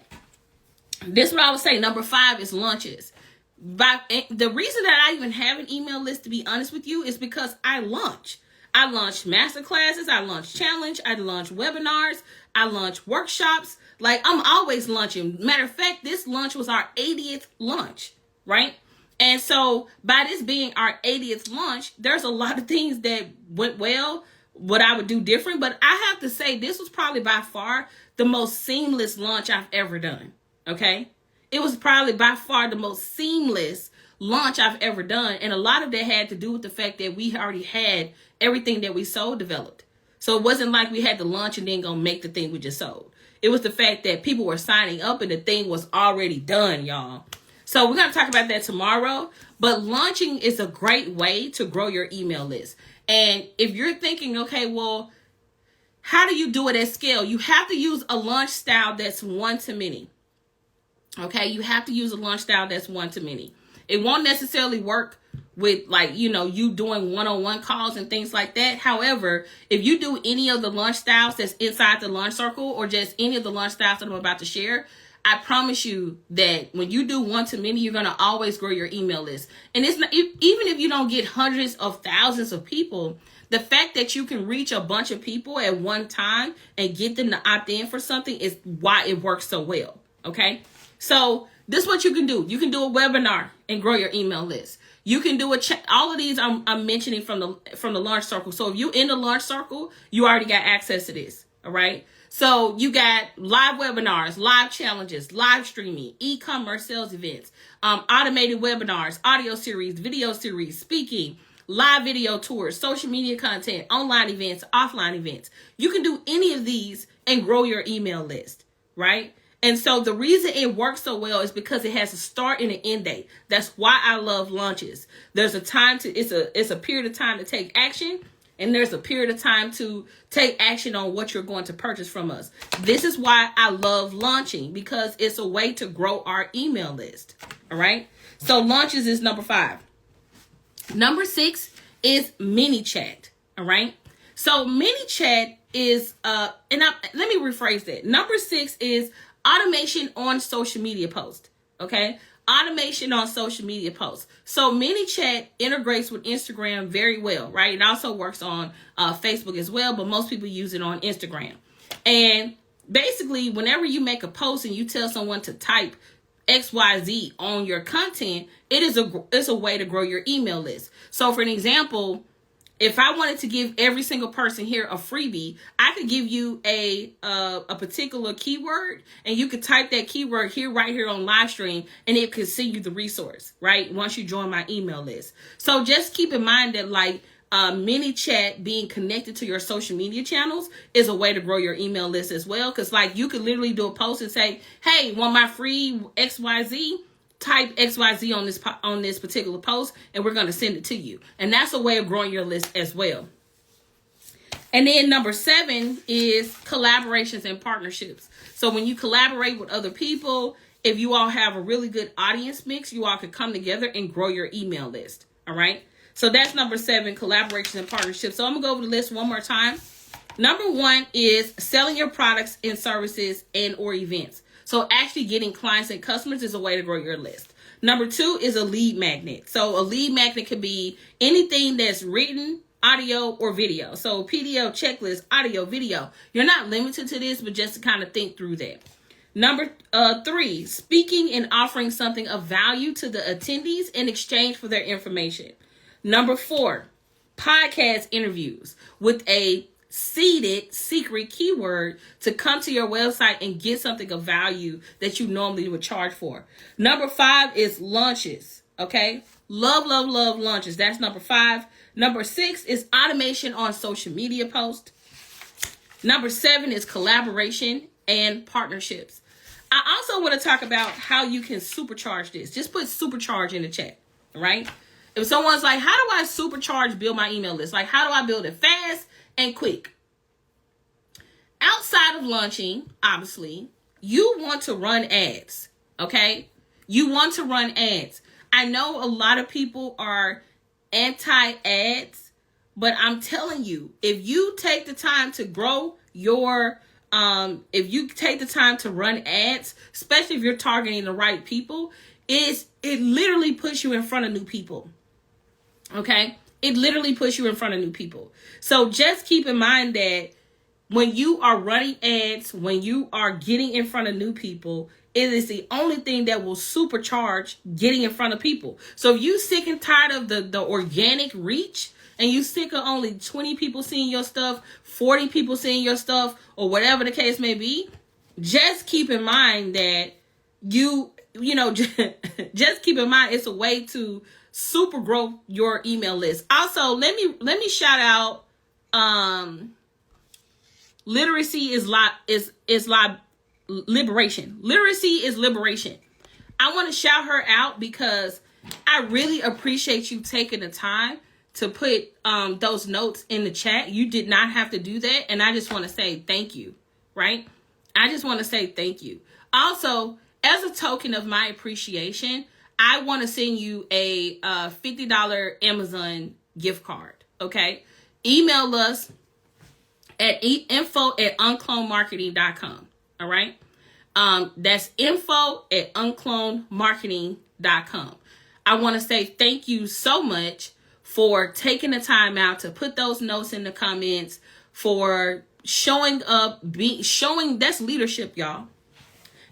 this is what I would say. Number 5 is launches. The reason that I even have an email list, to be honest with you, is because I launch. I launched masterclasses, I launched challenge, I launched webinars, I launched workshops. Like, I'm always launching. Matter of fact, this launch was our 80th launch, right? And so by this being our 80th launch, there's a lot of things that went well, what I would do different. But I have to say, this was probably by far the most seamless launch I've ever done, okay? It was probably by far the most seamless launch I've ever done. And a lot of that had to do with the fact that we already had everything that we sold developed. So it wasn't like we had to launch and then go make the thing we just sold. It was the fact that people were signing up and the thing was already done, y'all. So we're going to talk about that tomorrow. But launching is a great way to grow your email list. And if you're thinking, okay, well, how do you do it at scale? You have to use a launch style that's one-to-many. Okay, you have to use a launch style that's one-to-many. It won't necessarily work with, like, you doing one-on-one calls and things like that. However, if you do any of the launch styles that's inside the launch circle or just any of the launch styles that I'm about to share, I promise you that when you do one-to-many, you're going to always grow your email list. And it's not, even if you don't get hundreds of thousands of people, The fact that you can reach a bunch of people at one time and get them to opt in for something is why it works so well. Okay. So this is what you can do. You can do a webinar and grow your email list. You can do all of these I'm mentioning from the Launch Circle. So if you're in the Launch Circle, you already got access to this. All right. So you got live webinars, live challenges, live streaming, e-commerce sales events, automated webinars, audio series, video series, speaking, live video tours, social media content, online events, offline events. You can do any of these and grow your email list, right? And so the reason it works so well is because it has a start and an end date. That's why I love launches. There's a time it's a period of time to take action, and there's a period of time to take action on what you're going to purchase from us. This is why I love launching, because it's a way to grow our email list. All right. So launches is number 5. Number 6 is mini chat. All right. So mini chat is, let me rephrase that. Number 6 is automation on social media posts. Okay. Automation on social media posts. So mini chat integrates with Instagram very well, right? It also works on Facebook as well, but most people use it on Instagram. And basically, whenever you make a post and you tell someone to type XYZ on your content, it's a way to grow your email list. So for an example, if I wanted to give every single person here a freebie, I could give you a particular keyword, and you could type that keyword right here on live stream, and it could send you the resource, right? Once you join my email list. So just keep in mind that mini chat being connected to your social media channels is a way to grow your email list as well. Because you could literally do a post and say, hey, want my free XYZ? Type XYZ on this particular post, and we're going to send it to you. And that's a way of growing your list as well. And then number 7 is collaborations and partnerships. So when you collaborate with other people, if you all have a really good audience mix, you all could come together and grow your email list. All right. So that's number 7, collaborations and partnerships. So I'm gonna go over the list one more time. Number 1 is selling your products and services and or events. So actually getting clients and customers is a way to grow your list. Number 2 is a lead magnet. So a lead magnet could be anything that's written, audio, or video. So PDL, checklist, audio, video. You're not limited to this, but just to kind of think through that. Number 3, speaking and offering something of value to the attendees in exchange for their information. Number 4, podcast interviews with a seeded secret keyword to come to your website and get something of value that you normally would charge for. Number 5 is launches. Okay. Love launches. That's number 5. Number 6 is automation on social media posts. Number 7 is collaboration and partnerships. I also want to talk about how you can supercharge this. Just put supercharge in the chat, right? If someone's like, how do I supercharge build my email list? How do I build it fast and quick? Outside of launching, obviously, you want to run ads, okay? You want to run ads. I know a lot of people are anti-ads, but I'm telling you, if you take the time to grow your, if you take the time to run ads, especially if you're targeting the right people, it literally puts you in front of new people, okay? It literally puts you in front of new people. So just keep in mind that when you are running ads, when you are getting in front of new people, it is the only thing that will supercharge getting in front of people. So if you sick and tired of the organic reach, and you sick of only 20 people seeing your stuff, 40 people seeing your stuff, or whatever the case may be, just keep in mind that just keep in mind it's a way to super grow your email list. Also, let me shout out literacy is liberation. Literacy is liberation. I want to shout her out because I really appreciate you taking the time to put those notes in the chat. You did not have to do that, and I just want to say thank you, right? I just want to say thank you. Also, as a token of my appreciation, I want to send you a $50 Amazon gift card, okay? Email us at info@unclonedmarketing.com, all right? That's info@unclonedmarketing.com. I want to say thank you so much for taking the time out to put those notes in the comments, for showing up, showing that's leadership, y'all.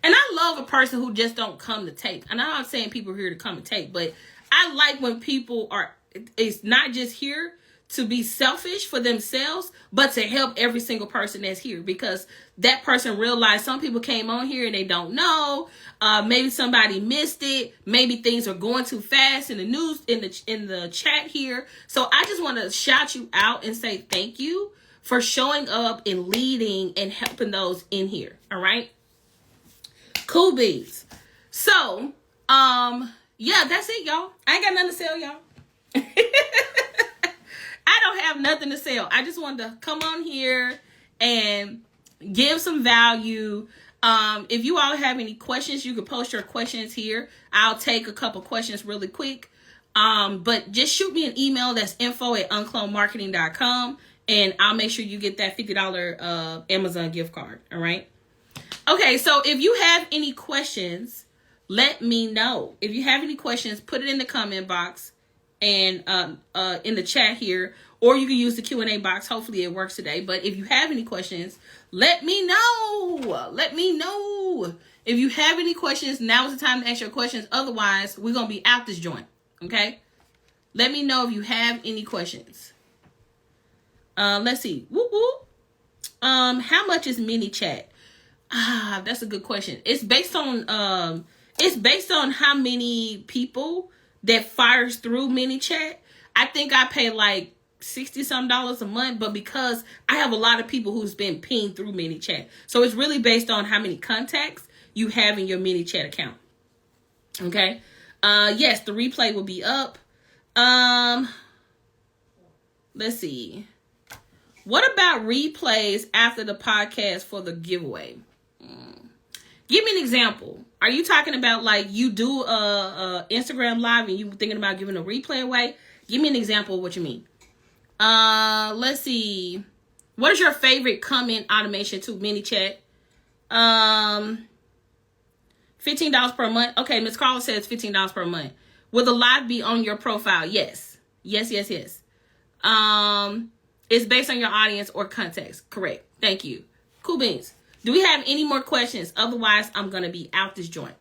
And I love a person who just don't come to take. And I'm not saying people are here to come and take, but I like when people are, it's not just here to be selfish for themselves, but to help every single person that's here, because that person realized some people came on here and they don't know. Maybe somebody missed it. Maybe things are going too fast in the news, in the chat here. So I just want to shout you out and say thank you for showing up and leading and helping those in here. All right. Cool beans. So, yeah, that's it, y'all. I ain't got nothing to sell, y'all. I don't have nothing to sell. I just wanted to come on here and give some value. If you all have any questions, you can post your questions here. I'll take a couple questions really quick. But just shoot me an email. That's info@unclonemarketing.com. And I'll make sure you get that $50 Amazon gift card. All right. Okay, so if you have any questions, let me know. If you have any questions, put it in the comment box and in the chat here, or you can use the Q&A box. Hopefully it works today. But if you have any questions, let me know. Let me know. If you have any questions, now is the time to ask your questions. Otherwise, we're going to be out this joint. Okay? Let me know if you have any questions. Let's see. Whoop, whoop. How much is mini chat? That's a good question. It's based on how many people that fires through mini chat. I think I pay like $60 some a month, but because I have a lot of people who's been pinged through mini chat. So it's really based on how many contacts you have in your mini chat account. Okay. Yes, the replay will be up. Let's see. What about replays after the podcast for the giveaway? Give me an example. Are you talking about like you do a Instagram live and you thinking about giving a replay away? Give me an example of what you mean. Let's see. What is your favorite comment automation to mini chat? $15 per month. Okay, Miss Carla says $15 per month. Will the live be on your profile? Yes. Yes. It's based on your audience or context. Correct. Thank you. Cool beans. Do we have any more questions? Otherwise, I'm going to be out this joint.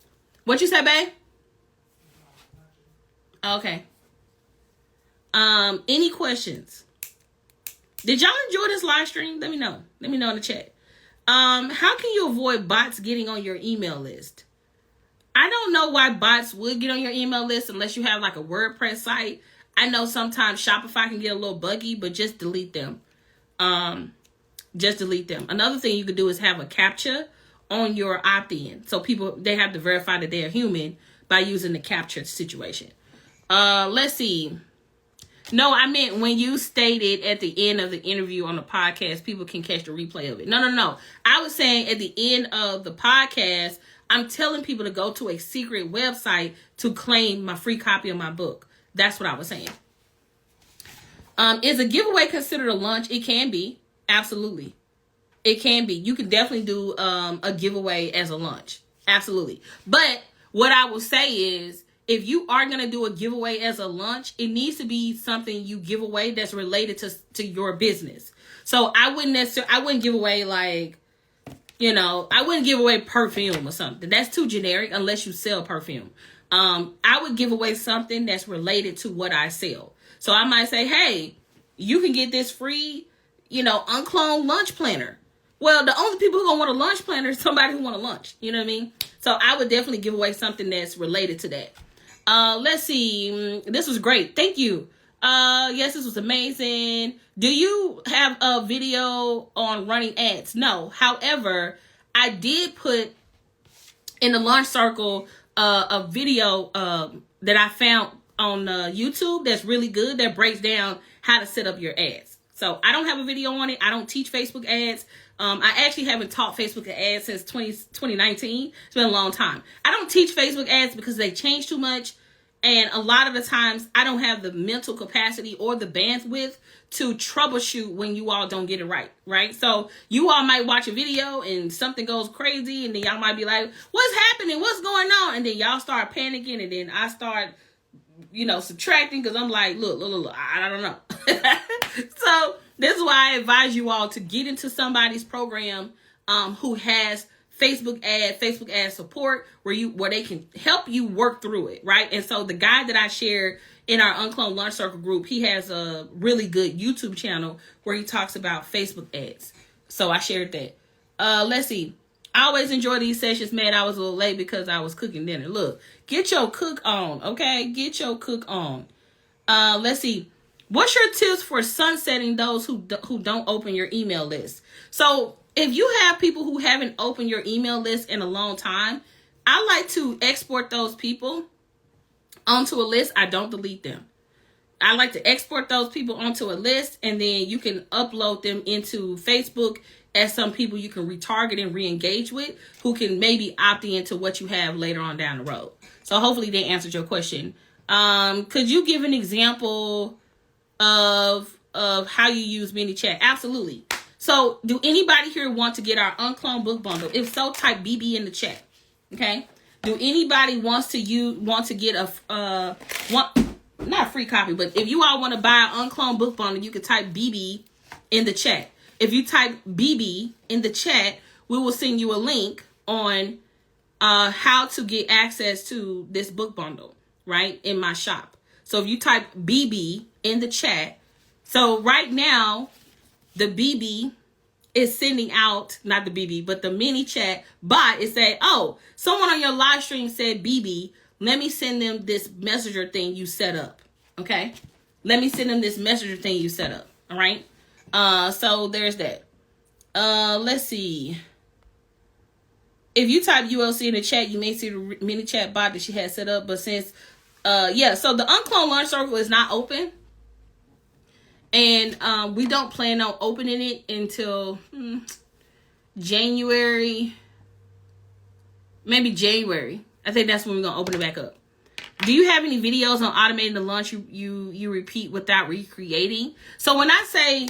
What you said, babe? Okay. Any questions? Did y'all enjoy this live stream? Let me know. Let me know in the chat. How can you avoid bots getting on your email list? I don't know why bots would get on your email list unless you have like a WordPress site. I know sometimes Shopify can get a little buggy, but just delete them. Just delete them. Another thing you could do is have a CAPTCHA on your opt-in. So people, they have to verify that they're human by using the CAPTCHA situation. Let's see. No, I meant when you stated at the end of the interview on the podcast, people can catch the replay of it. No. I was saying at the end of the podcast, I'm telling people to go to a secret website to claim my free copy of my book. That's what I was saying. Is a giveaway considered a lunch? It can be. Absolutely. It can be. You can definitely do a giveaway as a lunch. Absolutely. But what I will say is, if you are going to do a giveaway as a lunch, it needs to be something you give away that's related to your business. So I wouldn't give away like, I wouldn't give away perfume or something. That's too generic unless you sell perfume. I would give away something that's related to what I sell. So I might say, hey, you can get this free, uncloned lunch planner. Well, the only people who gonna want a lunch planner is somebody who want a lunch. You know what I mean? So I would definitely give away something that's related to that. Let's see. This was great. Thank you. Yes, this was amazing. Do you have a video on running ads? No. However, I did put in the launch circle a video that I found on YouTube that's really good, that breaks down how to set up your ads. So I don't have a video on it. I don't teach Facebook ads. I actually haven't taught Facebook ads since 2019. It's been a long time. I don't teach Facebook ads because they change too much. And a lot of the times I don't have the mental capacity or the bandwidth to troubleshoot when you all don't get it right? So you all might watch a video and something goes crazy and then y'all might be like, what's happening? What's going on? And then y'all start panicking and then I start subtracting because I'm like, look, I don't know. So this is why I advise you all to get into somebody's program who has Facebook ad support where they can help you work through it, right? And so the guy that I shared in our UnCloned Launch Circle group, he has a really good YouTube channel where he talks about Facebook ads. So I shared that. Let's see. I always enjoy these sessions, man. I was a little late because I was cooking dinner. Look, get your cook on, okay? Get your cook on. Let's see. What's your tips for sunsetting those who don't open your email list? So if you have people who haven't opened your email list in a long time, I like to export those people onto a list. I don't delete them. I like to export those people onto a list, and then you can upload them into Facebook as some people you can retarget and re-engage with who can maybe opt into what you have later on down the road. So hopefully they answered your question. Could you give an example of how you use ManyChat? Absolutely. So do anybody here want to get our UnCloned book bundle? If so, type BB in the chat. Okay. Do anybody want to get not a free copy, but if you all want to buy an UnCloned book bundle, you can type BB in the chat. If you type BB in the chat, we will send you a link on how to get access to this book bundle, right, in my shop. So if you type BB in the chat, so right now, the BB is sending out, not the BB, but the ManyChat bot is saying, oh, someone on your live stream said BB, let me send them this messenger thing you set up, okay? Let me send them this messenger thing you set up, all right? So there's that. Let's see. If you type ULC in the chat, you may see the ManyChat bot that she has set up. But since, so the UnCloned Launch Circle is not open. And we don't plan on opening it until January. Maybe January. I think that's when we're going to open it back up. Do you have any videos on automating the launch you repeat without recreating? So when I say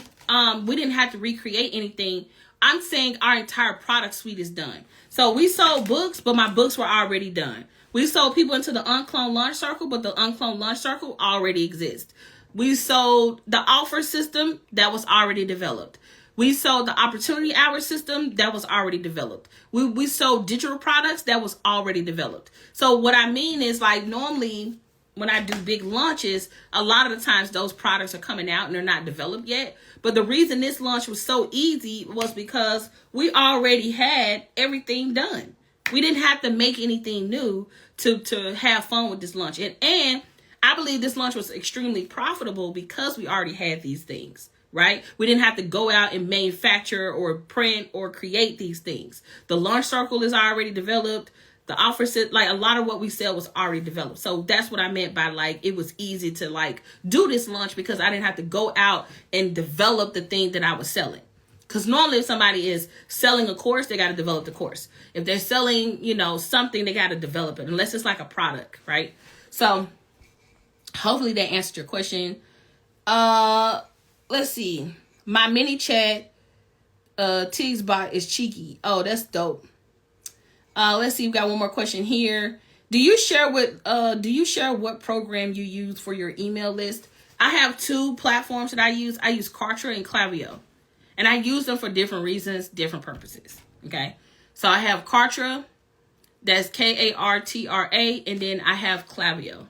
we didn't have to recreate anything, I'm saying our entire product suite is done. So we sold books, but my books were already done. We sold people into the UnCloned Launch Circle, but the UnCloned Launch Circle already exists. We sold the offer system that was already developed. We sold the opportunity hour system that was already developed. We sold digital products that was already developed. So what I mean is, like, normally when I do big launches, a lot of the times those products are coming out and they're not developed yet. But the reason this launch was so easy was because we already had everything done. We didn't have to make anything new to have fun with this launch. And I believe this launch was extremely profitable because we already had these things, right? We didn't have to go out and manufacture or print or create these things. The launch circle is already developed. The offer set, like, a lot of what we sell was already developed. So that's what I meant by, like, it was easy to, like, do this launch because I didn't have to go out and develop the thing that I was selling. Because normally if somebody is selling a course, they got to develop the course. If they're selling, something, they got to develop it, unless it's like a product, right? So hopefully that answered your question. Let's see. My ManyChat Tiggs bot is cheeky. Oh, that's dope. Let's see. We've got one more question here. Do you share what program you use for your email list? I have two platforms that I use. I use Kartra and Klaviyo. And I use them for different reasons, different purposes. Okay. So I have Kartra, that's Kartra, and then I have Klaviyo.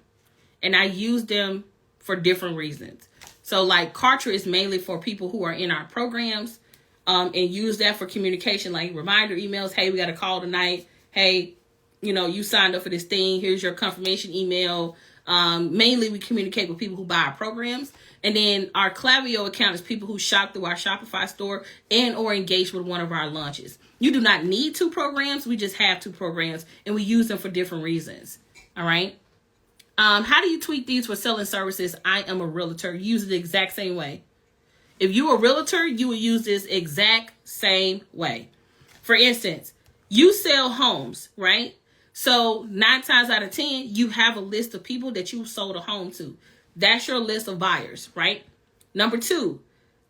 And I use them for different reasons. So, like, Kartra is mainly for people who are in our programs, and use that for communication, like reminder emails. Hey, we got a call tonight. Hey, you signed up for this thing. Here's your confirmation email. Mainly we communicate with people who buy our programs. And then our Klaviyo account is people who shop through our Shopify store and or engage with one of our launches. You do not need two programs. We just have two programs, and we use them for different reasons. All right. How do you tweak these for selling services? I am a realtor. Use it the exact same way. If you're a realtor, you will use this exact same way. For instance, you sell homes, right? So 9 times out of 10, you have a list of people that you sold a home to. That's your list of buyers, right? Number 2,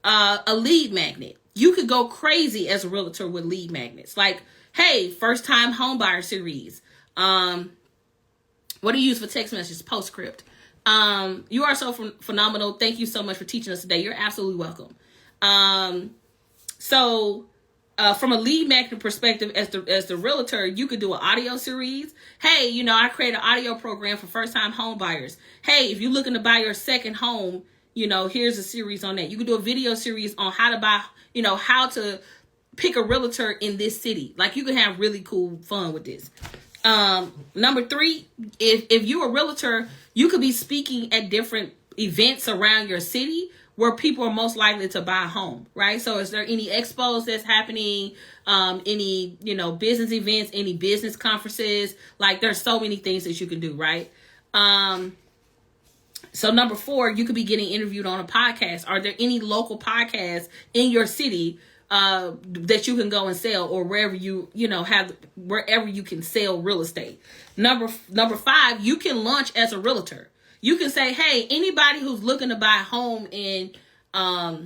a lead magnet. You could go crazy as a realtor with lead magnets. Like, hey, first time home buyer series. What do you use for text messages? Postscript. You are so phenomenal. Thank you so much for teaching us today. You're absolutely welcome. So from a lead magnet perspective, as the realtor, you could do an audio series. Hey, you know, I create an audio program for first-time home buyers. Hey, if you're looking to buy your second home, you know, here's a series on that. You could do a video series on how to buy, you know, how to pick a realtor in this city. Like, you can have really cool fun with this. Number 3, if you're a realtor, you could be speaking at different events around your city where people are most likely to buy a home, right? So is there any expos that's happening, any, you know, business events, any business conferences? Like, there's so many things that you can do, right? So number 4, you could be getting interviewed on a podcast. Are there any local podcasts in your city that you can go and sell, or wherever you know, wherever you can sell real estate? Number 5, you can launch as a realtor. You can say, hey, anybody who's looking to buy a home in, I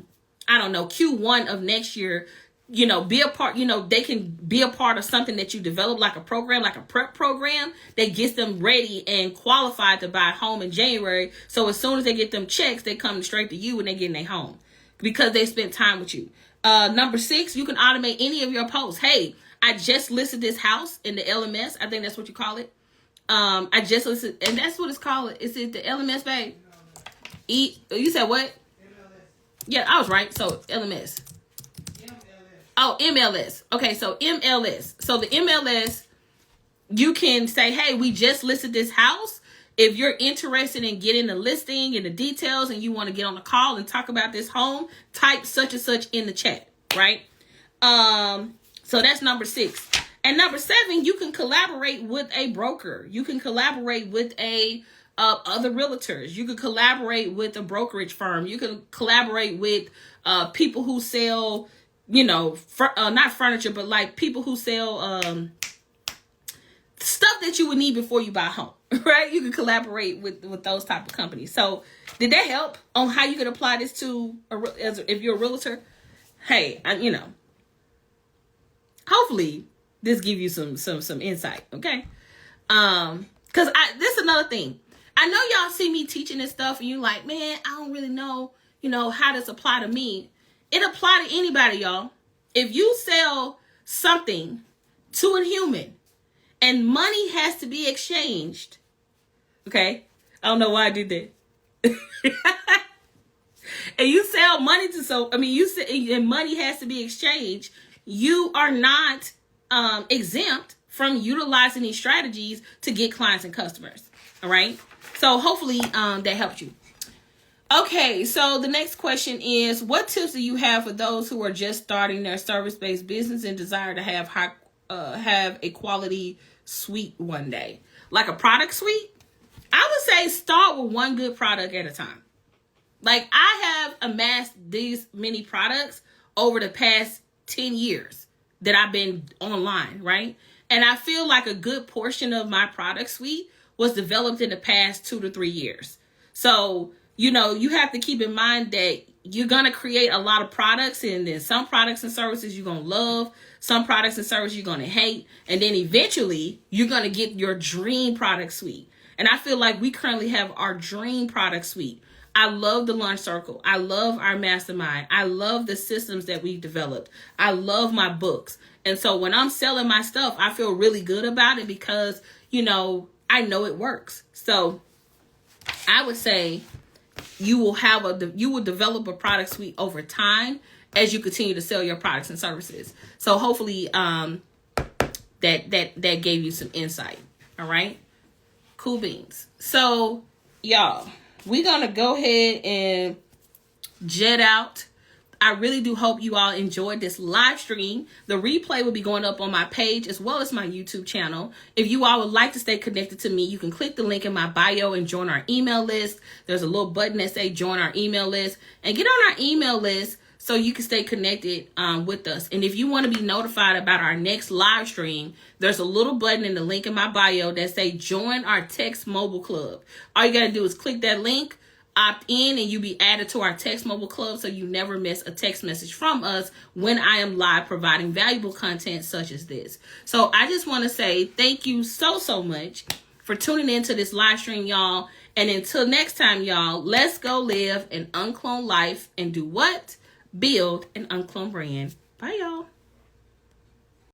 don't know, Q1 of next year, you know, be a part, you know, they can be a part of something that you develop, like a program, like a prep program that gets them ready and qualified to buy a home in January. So as soon as they get them checks, they come straight to you when they get in their home because they spent time with you. Number 6, you can automate any of your posts. Hey, I just listed this house in the LMS. I think that's what you call it. I just listed, and that's what it's called. Is it the LMS, babe? You said what? MLS. Yeah, I was right. So LMS. Oh, MLS. Okay, so MLS. So the MLS, you can say, hey, we just listed this house. If you're interested in getting the listing and the details and you want to get on a call and talk about this home, type such and such in the chat, right? So that's number 6. And number 7, you can collaborate with a broker. You can collaborate with other realtors. You can collaborate with a brokerage firm. You can collaborate with people who sell, you know, not furniture, but like people who sell stuff that you would need before you buy a home, right? You can collaborate with those type of companies. So did that help on how you can apply this to if you're a realtor? Hey, you know, hopefully this give you some insight, okay? Because this is another thing. I know y'all see me teaching this stuff and you like, man, I don't really know, you know, how this apply to me. It apply to anybody, y'all. If you sell something to a human and money has to be exchanged, okay? I don't know why I did that. And you sell money to and money has to be exchanged, you are not exempt from utilizing these strategies to get clients and customers. All right. So hopefully that helped you. Okay. So the next question is, what tips do you have for those who are just starting their service-based business and desire to have a quality suite one day, like a product suite? I would say start with one good product at a time. Like, I have amassed these many products over the past 10 years that I've been online, right? And I feel like a good portion of my product suite was developed in the past 2 to 3 years. So, you know, you have to keep in mind that you're going to create a lot of products, and then some products and services you're going to love, some products and services you're going to hate, and then eventually you're going to get your dream product suite. And I feel like we currently have our dream product suite. I love the Launch Circle. I love our mastermind. I love the systems that we've developed. I love my books. And so when I'm selling my stuff, I feel really good about it because, you know, I know it works. So I would say you will develop a product suite over time as you continue to sell your products and services. So hopefully that gave you some insight. All right. Cool beans. So y'all, we're going to go ahead and jet out. I really do hope you all enjoyed this live stream. The replay will be going up on my page as well as my YouTube channel. If you all would like to stay connected to me, you can click the link in my bio and join our email list. There's a little button that says join our email list, and get on our email list so you can stay connected with us. And if you want to be notified about our next live stream, there's a little button in the link in my bio that say join our text mobile club. All you got to do is click that link, opt in, and you'll be added to our text mobile club so you never miss a text message from us when I am live providing valuable content such as this. So I just want to say thank you so much for tuning into this live stream, y'all. And until next time, y'all, let's go live an uncloned life and do what? Build an uncloned brand. Bye, y'all.